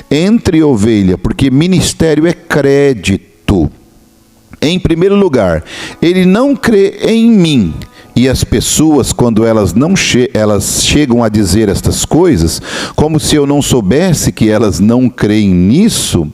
entre ovelha, porque ministério é crédito. Em primeiro lugar, ele não crê em mim, E as pessoas, quando elas elas chegam a dizer estas coisas, como se eu não soubesse que elas não creem nisso,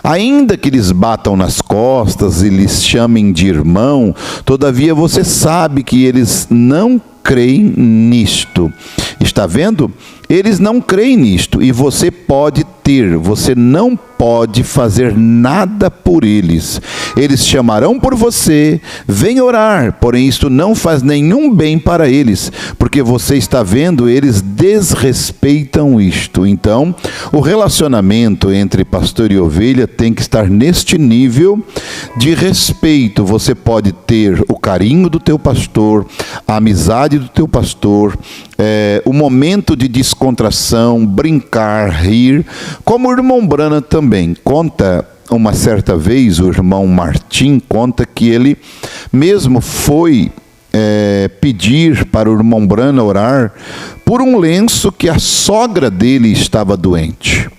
ainda que lhes batam nas costas e lhes chamem de irmão, todavia você sabe que eles não creem nisto. Está vendo? Eles não creem nisto, e você pode ter, você não pode fazer nada por eles. Eles chamarão por você, vem orar, porém isto não faz nenhum bem para eles, porque você está vendo, eles desrespeitam isto. Então, o relacionamento entre pastor e ovelha tem que estar neste nível de respeito. Você pode ter o carinho do teu pastor, a amizade do teu pastor, o momento de descontração, brincar, rir, como o irmão Branham também conta. Uma certa vez o irmão Martim conta que ele mesmo foi pedir para o irmão Branham orar por um lenço que a sogra dele estava doente.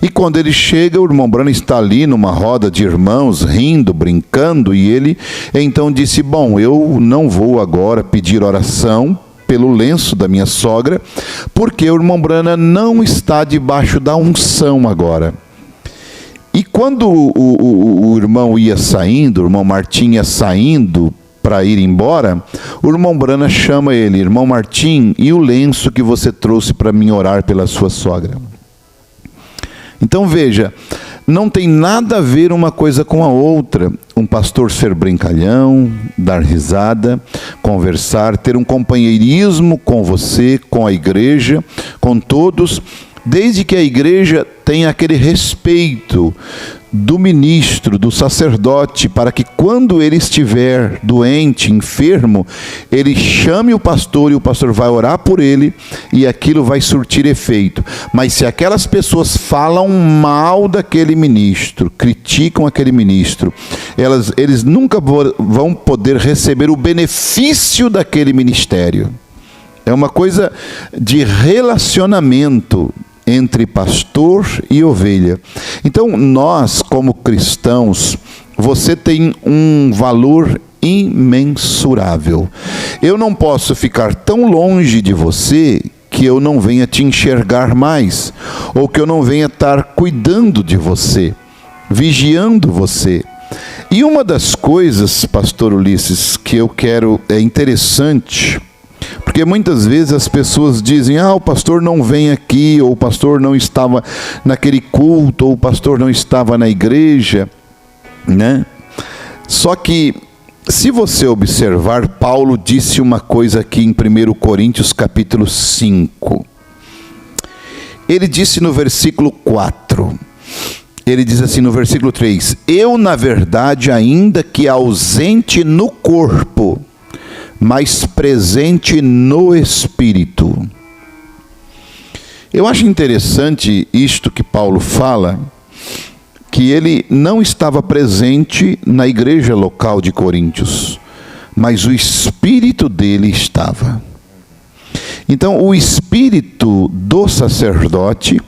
E quando ele chega, o irmão Branham está ali numa roda de irmãos, rindo, brincando, e ele então disse: bom, eu não vou agora pedir oração pelo lenço da minha sogra, porque o irmão Branham não está debaixo da unção agora. E quando o irmão ia saindo, o irmão Martim ia saindo para ir embora, o irmão Branham chama ele: irmão Martim, e o lenço que você trouxe para mim orar pela sua sogra? Então veja, não tem nada a ver uma coisa com a outra. Um pastor ser brincalhão, dar risada, conversar, ter um companheirismo com você, com a igreja, com todos, desde que a igreja tenha aquele respeito do ministro, do sacerdote, para que quando ele estiver doente, enfermo, ele chame o pastor e o pastor vai orar por ele e aquilo vai surtir efeito. Mas se aquelas pessoas falam mal daquele ministro, criticam aquele ministro, eles nunca vão poder receber o benefício daquele ministério. É uma coisa de relacionamento entre pastor e ovelha. Então, nós, como cristãos, você tem um valor imensurável. Eu não posso ficar tão longe de você que eu não venha te enxergar mais, ou que eu não venha estar cuidando de você, vigiando você. E uma das coisas, pastor Ulisses, que eu quero, é interessante, porque muitas vezes as pessoas dizem: o pastor não vem aqui, ou o pastor não estava naquele culto, ou o pastor não estava na igreja, né? Só que, se você observar, Paulo disse uma coisa aqui em 1 Coríntios capítulo 5. Ele disse no versículo 4, ele diz assim no versículo 3: eu, na verdade, ainda que ausente no corpo, mas presente no Espírito. Eu acho interessante isto que Paulo fala, que ele não estava presente na igreja local de Coríntios, mas o Espírito dele estava. Então, o Espírito do sacerdote,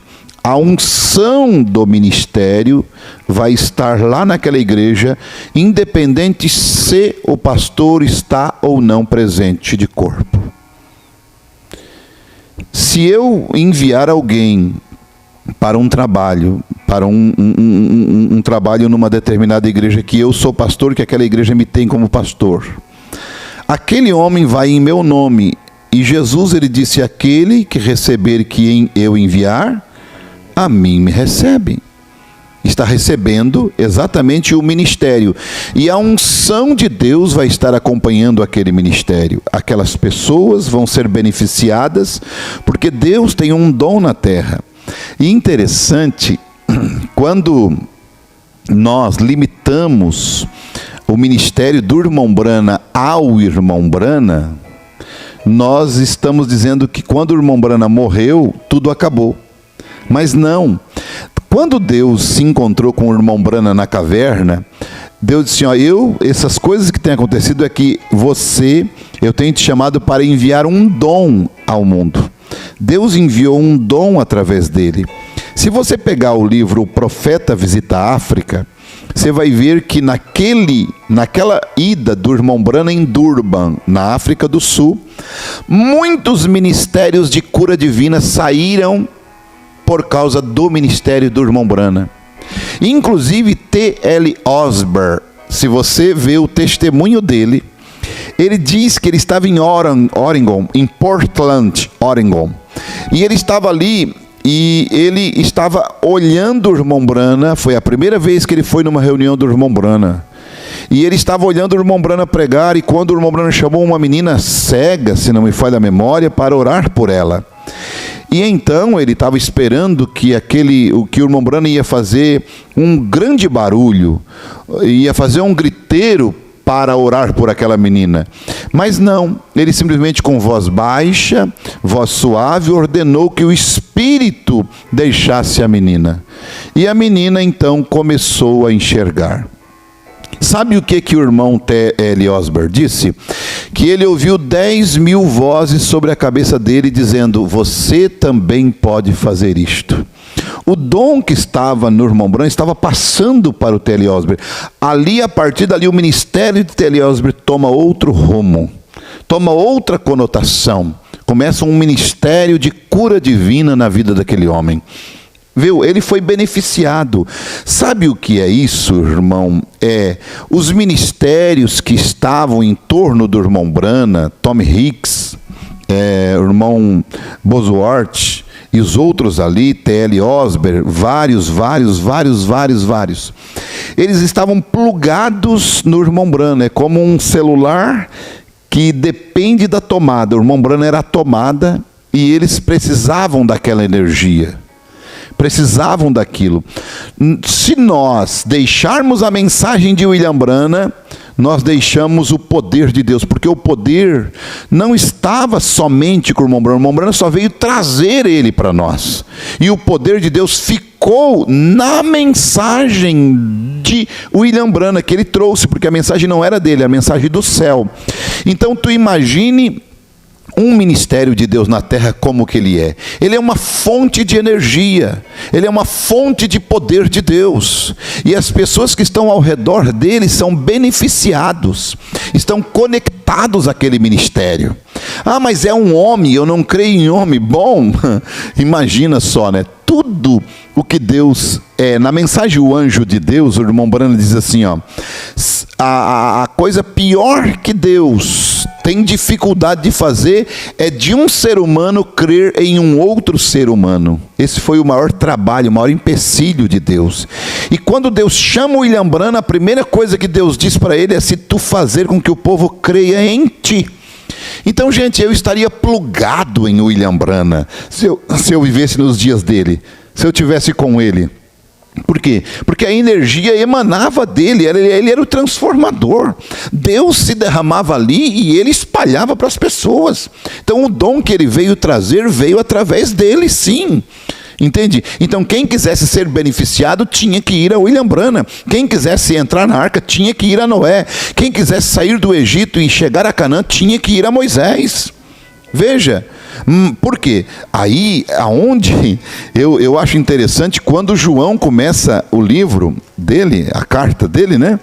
a unção do ministério vai estar lá naquela igreja, independente se o pastor está ou não presente de corpo. Se eu enviar alguém para um trabalho, para um trabalho numa determinada igreja, que eu sou pastor, que aquela igreja me tem como pastor, aquele homem vai em meu nome, e Jesus, ele disse: aquele que receber quem eu enviar, a mim me recebe. Está recebendo exatamente o ministério. E a unção de Deus vai estar acompanhando aquele ministério. Aquelas pessoas vão ser beneficiadas, porque Deus tem um dom na terra. E interessante, quando nós limitamos o ministério do irmão Branham ao irmão Branham, nós estamos dizendo que quando o irmão Branham morreu, tudo acabou. Mas não. Quando Deus se encontrou com o irmão Branham na caverna, Deus disse: essas coisas que têm acontecido é que eu tenho te chamado para enviar um dom ao mundo. Deus enviou um dom através dele. Se você pegar o livro O Profeta Visita a África, você vai ver que naquela ida do irmão Branham em Durban, na África do Sul, muitos ministérios de cura divina saíram por causa do ministério do irmão Branham. Inclusive T.L. Osborne, se você vê o testemunho dele, ele diz que ele estava em Oregon, em Portland, Oregon, e ele estava ali e ele estava olhando o irmão Branham. Foi a primeira vez que ele foi numa reunião do irmão Branham, e ele estava olhando o irmão Branham pregar, e quando o irmão Branham chamou uma menina cega, se não me falha a memória, para orar por ela. E então ele estava esperando que o irmão Branham ia fazer um grande barulho, ia fazer um griteiro para orar por aquela menina. Mas não, ele simplesmente com voz baixa, voz suave, ordenou que o Espírito deixasse a menina. E a menina então começou a enxergar. Sabe o que o irmão T.L. Osborne disse? Que ele ouviu 10.000 vozes sobre a cabeça dele dizendo: você também pode fazer isto. O dom que estava no irmão Branham estava passando para o T.L. Osborne. Ali, a partir dali, o ministério de T.L. Osborne toma outro rumo, toma outra conotação. Começa um ministério de cura divina na vida daquele homem. Viu? Ele foi beneficiado. Sabe o que é isso, irmão? Os ministérios que estavam em torno do irmão Branham, Tom Hicks, o irmão Bosworth e os outros ali, T.L. Osborne, vários. Eles estavam plugados no irmão Branham. É como um celular que depende da tomada. O irmão Branham era a tomada e eles precisavam daquela energia. Precisavam daquilo. Se nós deixarmos a mensagem de William Branham, nós deixamos o poder de Deus, porque o poder não estava somente com o irmão Branham. O irmão Branham só veio trazer ele para nós, e o poder de Deus ficou na mensagem de William Branham que ele trouxe, porque a mensagem não era dele, a mensagem do céu. Então tu imagine um ministério de Deus na terra como que ele é. Ele é uma fonte de energia, ele é uma fonte de poder de Deus, e as pessoas que estão ao redor dele são beneficiados, estão conectados àquele ministério. Ah, mas é um homem, eu não creio em homem. Bom, imagina só, né? Tudo o que Deus é. Na mensagem O Anjo de Deus, o irmão Branham diz assim, ó: a coisa pior que Deus tem dificuldade de fazer é de um ser humano crer em um outro ser humano. Esse foi o maior trabalho, o maior empecilho de Deus. E quando Deus chama o William Branham, a primeira coisa que Deus diz para ele é: se tu fazer com que o povo creia em ti. Então, gente, eu estaria plugado em William Branham se eu vivesse nos dias dele, se eu tivesse com ele. Por quê? Porque a energia emanava dele, ele era o transformador. Deus se derramava ali e ele espalhava para as pessoas. Então o dom que ele veio trazer veio através dele, sim. Entende? Então quem quisesse ser beneficiado tinha que ir a William Branham. Quem quisesse entrar na arca tinha que ir a Noé. Quem quisesse sair do Egito e chegar a Canaã tinha que ir a Moisés. Veja, por quê? Aí, aonde eu acho interessante, quando João começa o livro dele, a carta dele, né?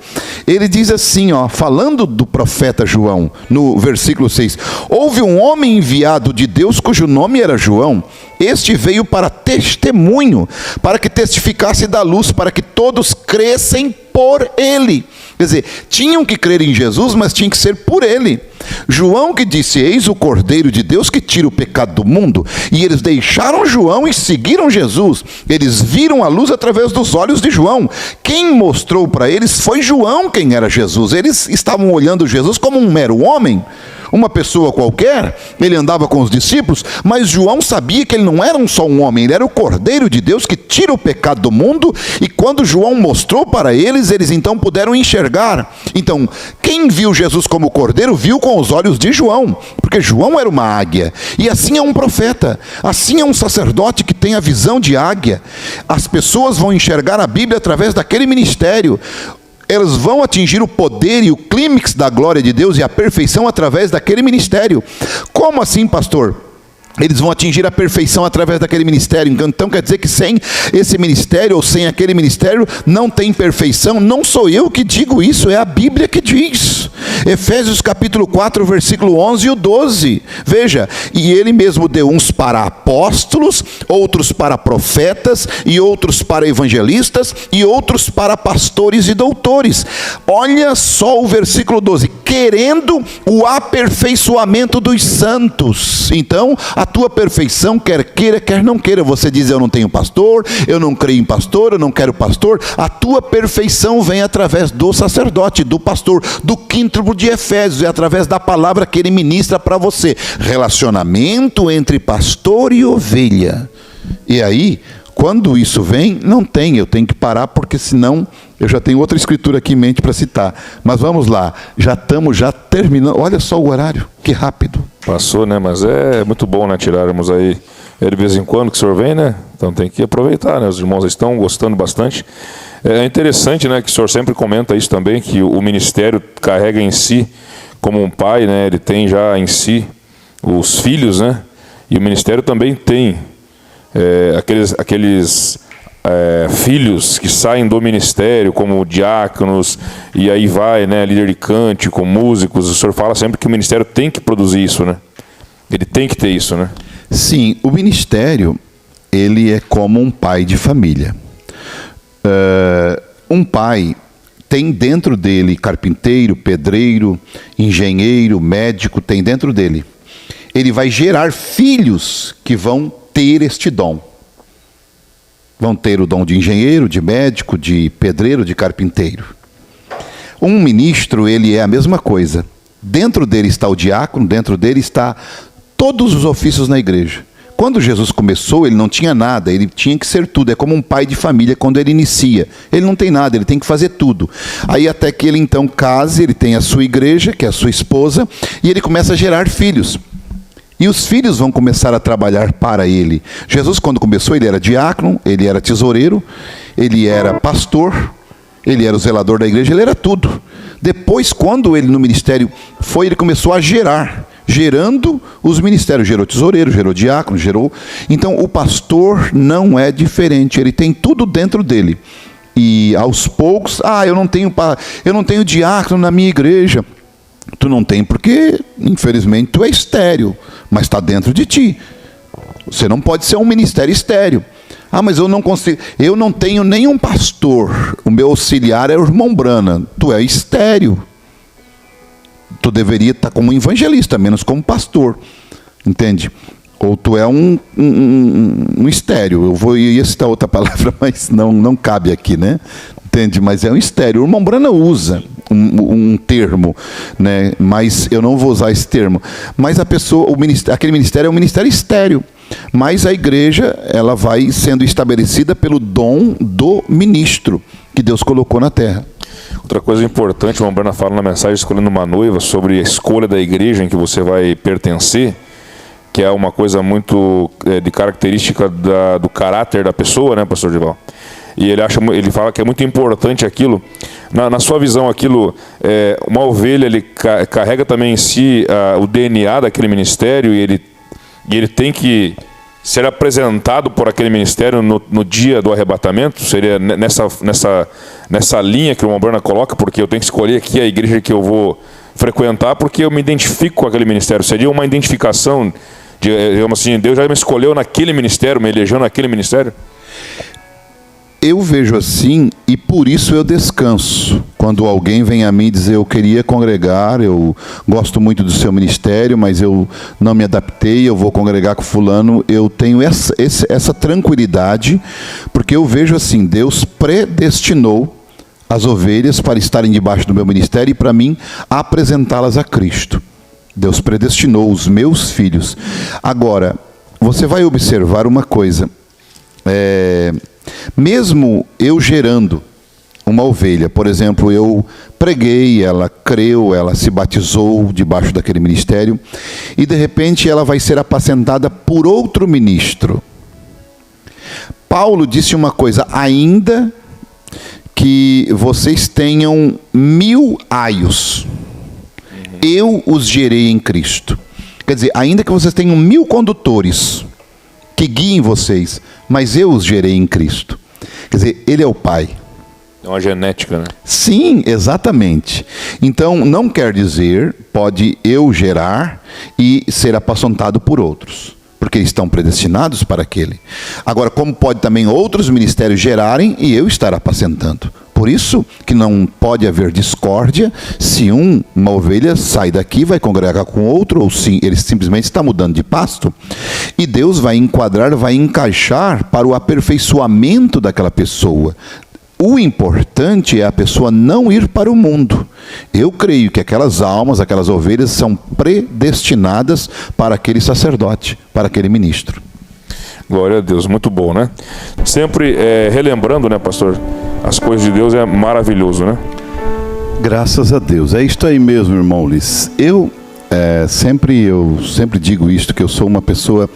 Ele diz assim, ó, falando do profeta João, no versículo 6: houve um homem enviado de Deus cujo nome era João. Este veio para testemunho, para que testificasse da luz, para que todos crescem por ele. Quer dizer, tinham que crer em Jesus, mas tinha que ser por ele. João que disse: eis o Cordeiro de Deus que tira o pecado do mundo. E eles deixaram João e seguiram Jesus. Eles viram a luz através dos olhos de João. Quem mostrou para eles foi João quem era Jesus. Eles estavam olhando Jesus como um mero homem, uma pessoa qualquer. Ele andava com os discípulos, mas João sabia que ele não era só um homem, ele era o Cordeiro de Deus que tira o pecado do mundo. E quando João mostrou para eles, eles então puderam enxergar. Então, quem viu Jesus como Cordeiro, viu com os olhos de João, porque João era uma águia, e assim é um profeta, assim é um sacerdote que tem a visão de águia. As pessoas vão enxergar a Bíblia através daquele ministério. Elas vão atingir o poder e o clímax da glória de Deus e a perfeição através daquele ministério. Como assim, pastor? Eles vão atingir a perfeição através daquele ministério. Então quer dizer que sem esse ministério ou sem aquele ministério não tem perfeição? Não sou eu que digo isso, é a Bíblia que diz. Efésios capítulo 4, versículo 11 e o 12. Veja, e ele mesmo deu uns para apóstolos, outros para profetas, e outros para evangelistas, e outros para pastores e doutores. Olha só o versículo 12. Querendo o aperfeiçoamento dos santos. Então, a tua perfeição, quer queira, quer não queira. Você diz, eu não tenho pastor, eu não creio em pastor, eu não quero pastor. A tua perfeição vem através do sacerdote, do pastor, do quíntuplo de Efésios, é através da palavra que ele ministra para você. Relacionamento entre pastor e ovelha. E aí, quando isso vem, não tem, eu tenho que parar, porque senão eu já tenho outra escritura aqui em mente para citar. Mas vamos lá, já estamos terminando. Olha só o horário, que rápido. Passou, né? Mas é muito bom, né? Tirarmos aí de vez em quando que o senhor vem, né? Então tem que aproveitar, né? Os irmãos estão gostando bastante. É interessante, né? Que o senhor sempre comenta isso também, que o ministério carrega em si, como um pai, né? Ele tem já em si os filhos, né? E o ministério também tem aqueles filhos que saem do ministério, como diáconos, e aí vai, né, líder de cântico, músicos. O senhor fala sempre que o ministério tem que produzir isso, né? Ele tem que ter isso, né? Sim, o ministério, ele é como um pai de família. Um pai tem dentro dele carpinteiro, pedreiro, engenheiro, médico, tem dentro dele. Ele vai gerar filhos que vão ter este dom. Vão ter o dom de engenheiro, de médico, de pedreiro, de carpinteiro. Um ministro, ele é a mesma coisa. Dentro dele está o diácono, dentro dele está todos os ofícios na igreja. Quando Jesus começou, ele não tinha nada, ele tinha que ser tudo. É como um pai de família quando ele inicia. Ele não tem nada, ele tem que fazer tudo. Aí até que ele então case, ele tem a sua igreja, que é a sua esposa, e ele começa a gerar filhos. E os filhos vão começar a trabalhar para ele. Jesus, quando começou, ele era diácono, ele era tesoureiro, ele era pastor, ele era o zelador da igreja, ele era tudo. Depois, quando ele no ministério foi, ele começou a gerando os ministérios. Gerou tesoureiro, gerou diácono, gerou... Então, o pastor não é diferente, ele tem tudo dentro dele. E aos poucos, eu não tenho diácono na minha igreja. Tu não tem porque, infelizmente, tu é estéril, mas está dentro de ti. Você não pode ser um ministério estéril. Mas eu não consigo, eu não tenho nenhum pastor, o meu auxiliar é o irmão Brana. Tu é estéril. Tu deveria estar como evangelista, menos como pastor. Entende? Ou tu é um estéril. Eu ia citar outra palavra, mas não cabe aqui, né? Entende? Mas é um estéril. O irmão Brana usa um termo, né? Mas eu não vou usar esse termo. Mas aquele ministério é um ministério estéril. Mas a igreja, ela vai sendo estabelecida pelo dom do ministro que Deus colocou na terra. Outra coisa importante, o irmão Brana fala na mensagem Escolhendo uma Noiva, sobre a escolha da igreja em que você vai pertencer, que é uma coisa muito de característica do caráter da pessoa, né, pastor Dival? E ele fala que é muito importante aquilo. Na sua visão, aquilo, uma ovelha, ele carrega também em si o DNA daquele ministério, e ele tem que ser apresentado por aquele ministério no dia do arrebatamento. Seria nessa linha que o irmão Brana coloca, porque eu tenho que escolher aqui a igreja que eu vou frequentar, porque eu me identifico com aquele ministério. Seria uma identificação, digamos assim, Deus já me escolheu naquele ministério, me elegeu naquele ministério? Eu vejo assim, e por isso eu descanso. Quando alguém vem a mim dizer, eu queria congregar, eu gosto muito do seu ministério, mas eu não me adaptei, eu vou congregar com fulano, eu tenho essa tranquilidade, porque eu vejo assim, Deus predestinou as ovelhas para estarem debaixo do meu ministério e para mim apresentá-las a Cristo. Deus predestinou os meus filhos. Agora, você vai observar uma coisa, mesmo eu gerando uma ovelha, por exemplo, eu preguei, ela creu, ela se batizou debaixo daquele ministério, e de repente ela vai ser apacentada por outro ministro. Paulo disse uma coisa, ainda que vocês tenham 1000 aios, eu os gerei em Cristo. Quer dizer, ainda que vocês tenham 1000 condutores que guiem vocês, mas eu os gerei em Cristo. Quer dizer, Ele é o Pai. É uma genética, né? Sim, exatamente. Então, não quer dizer, pode eu gerar e ser apacentado por outros, porque estão predestinados para aquele. Agora, como pode também outros ministérios gerarem e eu estar apacentando. Por isso que não pode haver discórdia se uma ovelha sai daqui, vai congregar com outro, ou sim, ele simplesmente está mudando de pasto. E Deus vai enquadrar, vai encaixar para o aperfeiçoamento daquela pessoa. O importante é a pessoa não ir para o mundo. Eu creio que aquelas almas, aquelas ovelhas são predestinadas para aquele sacerdote, para aquele ministro. Glória a Deus, muito bom, né? Sempre relembrando, né, pastor? As coisas de Deus é maravilhoso, né? Graças a Deus. É isto aí mesmo, irmão Ulisses. Eu sempre digo isto, que eu sou uma pessoa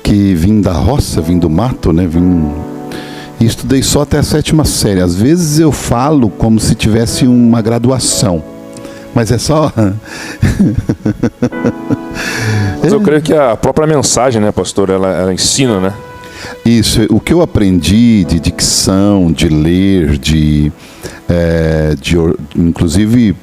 que vim da roça, vim do mato, né? E estudei só até a 7ª série. Às vezes eu falo como se tivesse uma graduação, mas é só... Mas eu creio que a própria mensagem, né, pastor, ela ensina, né? Isso, o que eu aprendi de dicção, de ler, inclusive,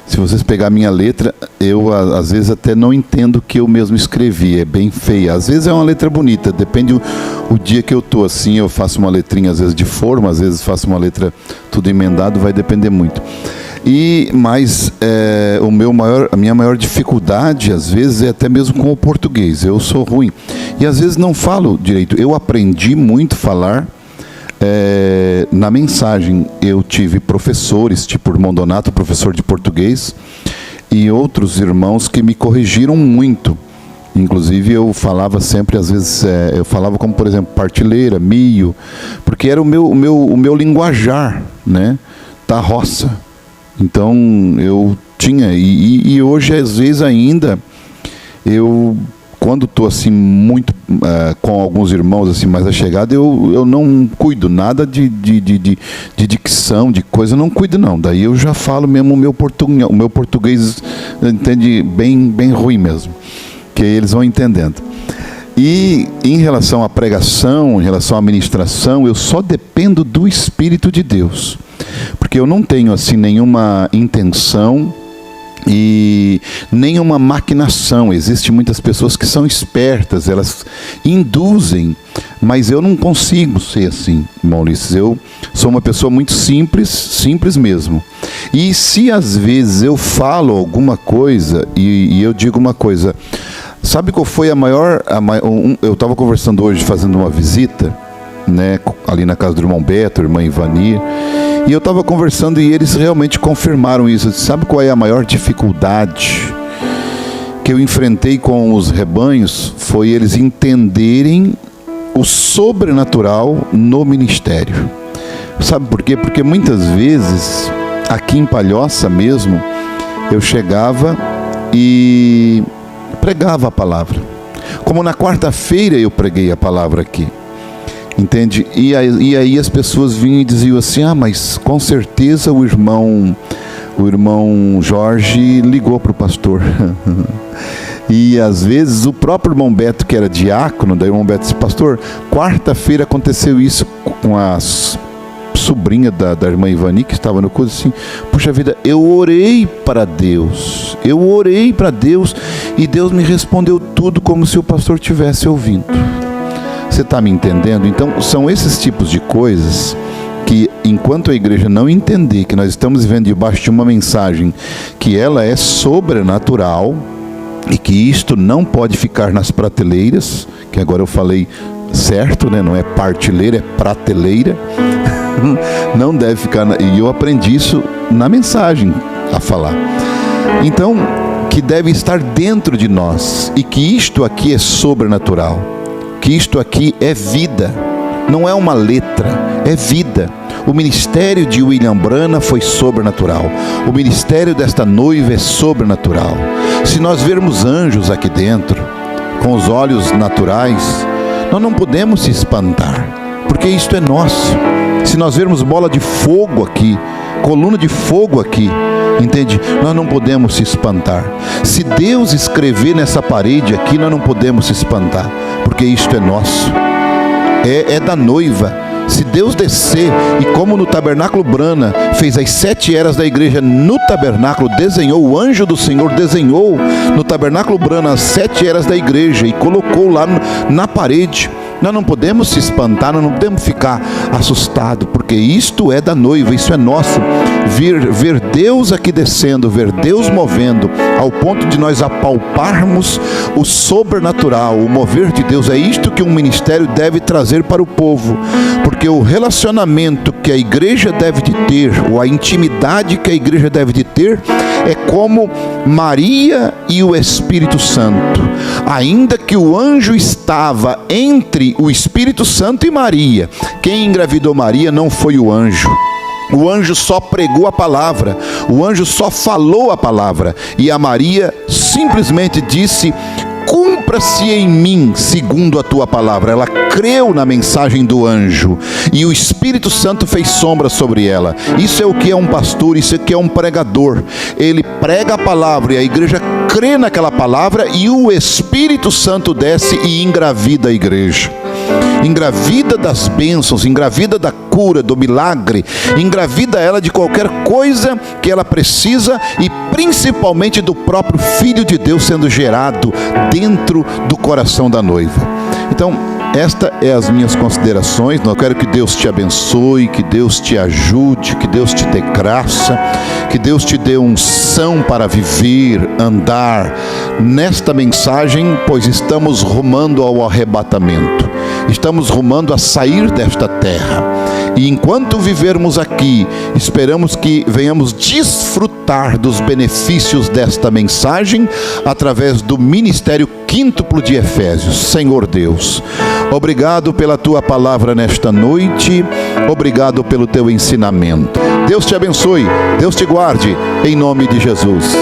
se vocês pegar a minha letra, eu às vezes até não entendo o que eu mesmo escrevi, é bem feia. Às vezes é uma letra bonita, depende o dia que eu estou assim, eu faço uma letrinha às vezes de forma, às vezes faço uma letra tudo emendado, vai depender muito. Mas a minha maior dificuldade às vezes é até mesmo com o português. Eu sou ruim e às vezes não falo direito. Eu aprendi muito a falar na mensagem. Eu tive professores, tipo o irmão Donato, professor de português, e outros irmãos que me corrigiram muito. Inclusive eu falava sempre, às vezes, eu falava como, por exemplo, partilheira, mio, porque era o meu linguajar, né, da roça. Então eu tinha, e hoje às vezes ainda, quando estou assim muito com alguns irmãos assim mais achegados, eu não cuido nada de dicção, de coisa, não cuido não. Daí eu já falo mesmo o meu português, entende, bem ruim mesmo, que aí eles vão entendendo. E em relação à pregação, em relação à ministração, eu só dependo do Espírito de Deus. Porque eu não tenho assim nenhuma intenção e nenhuma maquinação. Existem muitas pessoas que são espertas, elas induzem, mas eu não consigo ser assim, irmão Ulisses. Eu sou uma pessoa muito simples mesmo. E se às vezes eu falo alguma coisa e eu digo uma coisa, sabe qual foi eu estava conversando hoje, fazendo uma visita, né, ali na casa do irmão Beto, irmã Ivani, e eu estava conversando e eles realmente confirmaram isso. Sabe qual é a maior dificuldade que eu enfrentei com os rebanhos? Foi eles entenderem o sobrenatural no ministério. Sabe por quê? Porque muitas vezes, aqui em Palhoça mesmo, eu chegava e pregava a palavra. Como na quarta-feira eu preguei a palavra aqui. Entende? E aí as pessoas vinham e diziam assim, mas com certeza o irmão Jorge ligou para o pastor. E às vezes o próprio irmão Beto, que era diácono, daí o irmão Beto disse, pastor, quarta-feira aconteceu isso com a sobrinha da irmã Ivani, que estava no culto, assim, puxa vida, eu orei para Deus e Deus me respondeu tudo como se o pastor estivesse ouvindo. Você está me entendendo? Então, são esses tipos de coisas que, enquanto a igreja não entender que nós estamos vivendo debaixo de uma mensagem que ela é sobrenatural e que isto não pode ficar nas prateleiras, que agora eu falei certo, né? Não é partilheira, é prateleira, não deve ficar, e eu aprendi isso na mensagem a falar. Então, que deve estar dentro de nós e que isto aqui é sobrenatural. Que isto aqui é vida, não é uma letra, é vida. O ministério de William Branham foi sobrenatural. O ministério desta noiva é sobrenatural. Se nós vermos anjos aqui dentro, com os olhos naturais, nós não podemos se espantar, porque isto é nosso. Se nós vermos bola de fogo aqui, coluna de fogo aqui, Entende? Nós não podemos se espantar. Se Deus escrever nessa parede aqui, nós não podemos se espantar, porque isto é nosso, é da noiva. Se Deus descer, e como no tabernáculo Brana fez as 7 eras da igreja no tabernáculo, desenhou, o anjo do Senhor desenhou no tabernáculo Brana as 7 eras da igreja e colocou lá na parede, nós não podemos se espantar, nós não podemos ficar assustados, porque isto é da noiva, isso é nosso. Ver Deus aqui descendo, ver Deus movendo, ao ponto de nós apalparmos o sobrenatural, o mover de Deus, é isto que um ministério deve trazer para o povo, porque o relacionamento que a igreja deve de ter, ou a intimidade que a igreja deve de ter, é como Maria e o Espírito Santo. Ainda que o anjo estava entre o Espírito Santo e Maria, quem engravidou Maria não foi o anjo. O anjo só pregou a palavra, o anjo só falou a palavra, e a Maria simplesmente disse: cumpra-se em mim segundo a tua palavra. Ela creu na mensagem do anjo, e o Espírito Santo fez sombra sobre ela. Isso é o que é um pastor, isso é o que é um pregador. Ele prega a palavra, e a igreja crê naquela palavra, e o Espírito Santo desce e engravida a igreja. Engravida das bênçãos, engravida da cura, do milagre, engravida ela de qualquer coisa que ela precisa, e principalmente do próprio Filho de Deus sendo gerado dentro do coração da noiva. Então, estas são as minhas considerações. Eu quero que Deus te abençoe, que Deus te ajude, que Deus te dê graça, que Deus te dê unção para viver, andar nesta mensagem, pois estamos rumando ao arrebatamento. Estamos rumando a sair desta terra. E enquanto vivermos aqui, esperamos que venhamos desfrutar dos benefícios desta mensagem através do ministério quíntuplo de Efésios. Senhor Deus, obrigado pela tua palavra nesta noite, obrigado pelo teu ensinamento. Deus te abençoe, Deus te guarde, em nome de Jesus.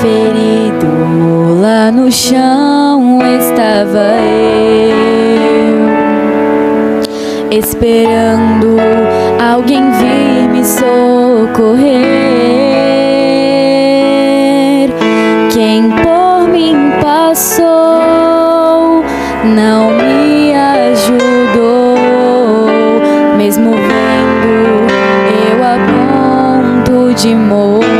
Ferido lá no chão estava eu, esperando alguém vir me socorrer. Quem por mim passou não me ajudou, mesmo vendo eu a ponto de morrer.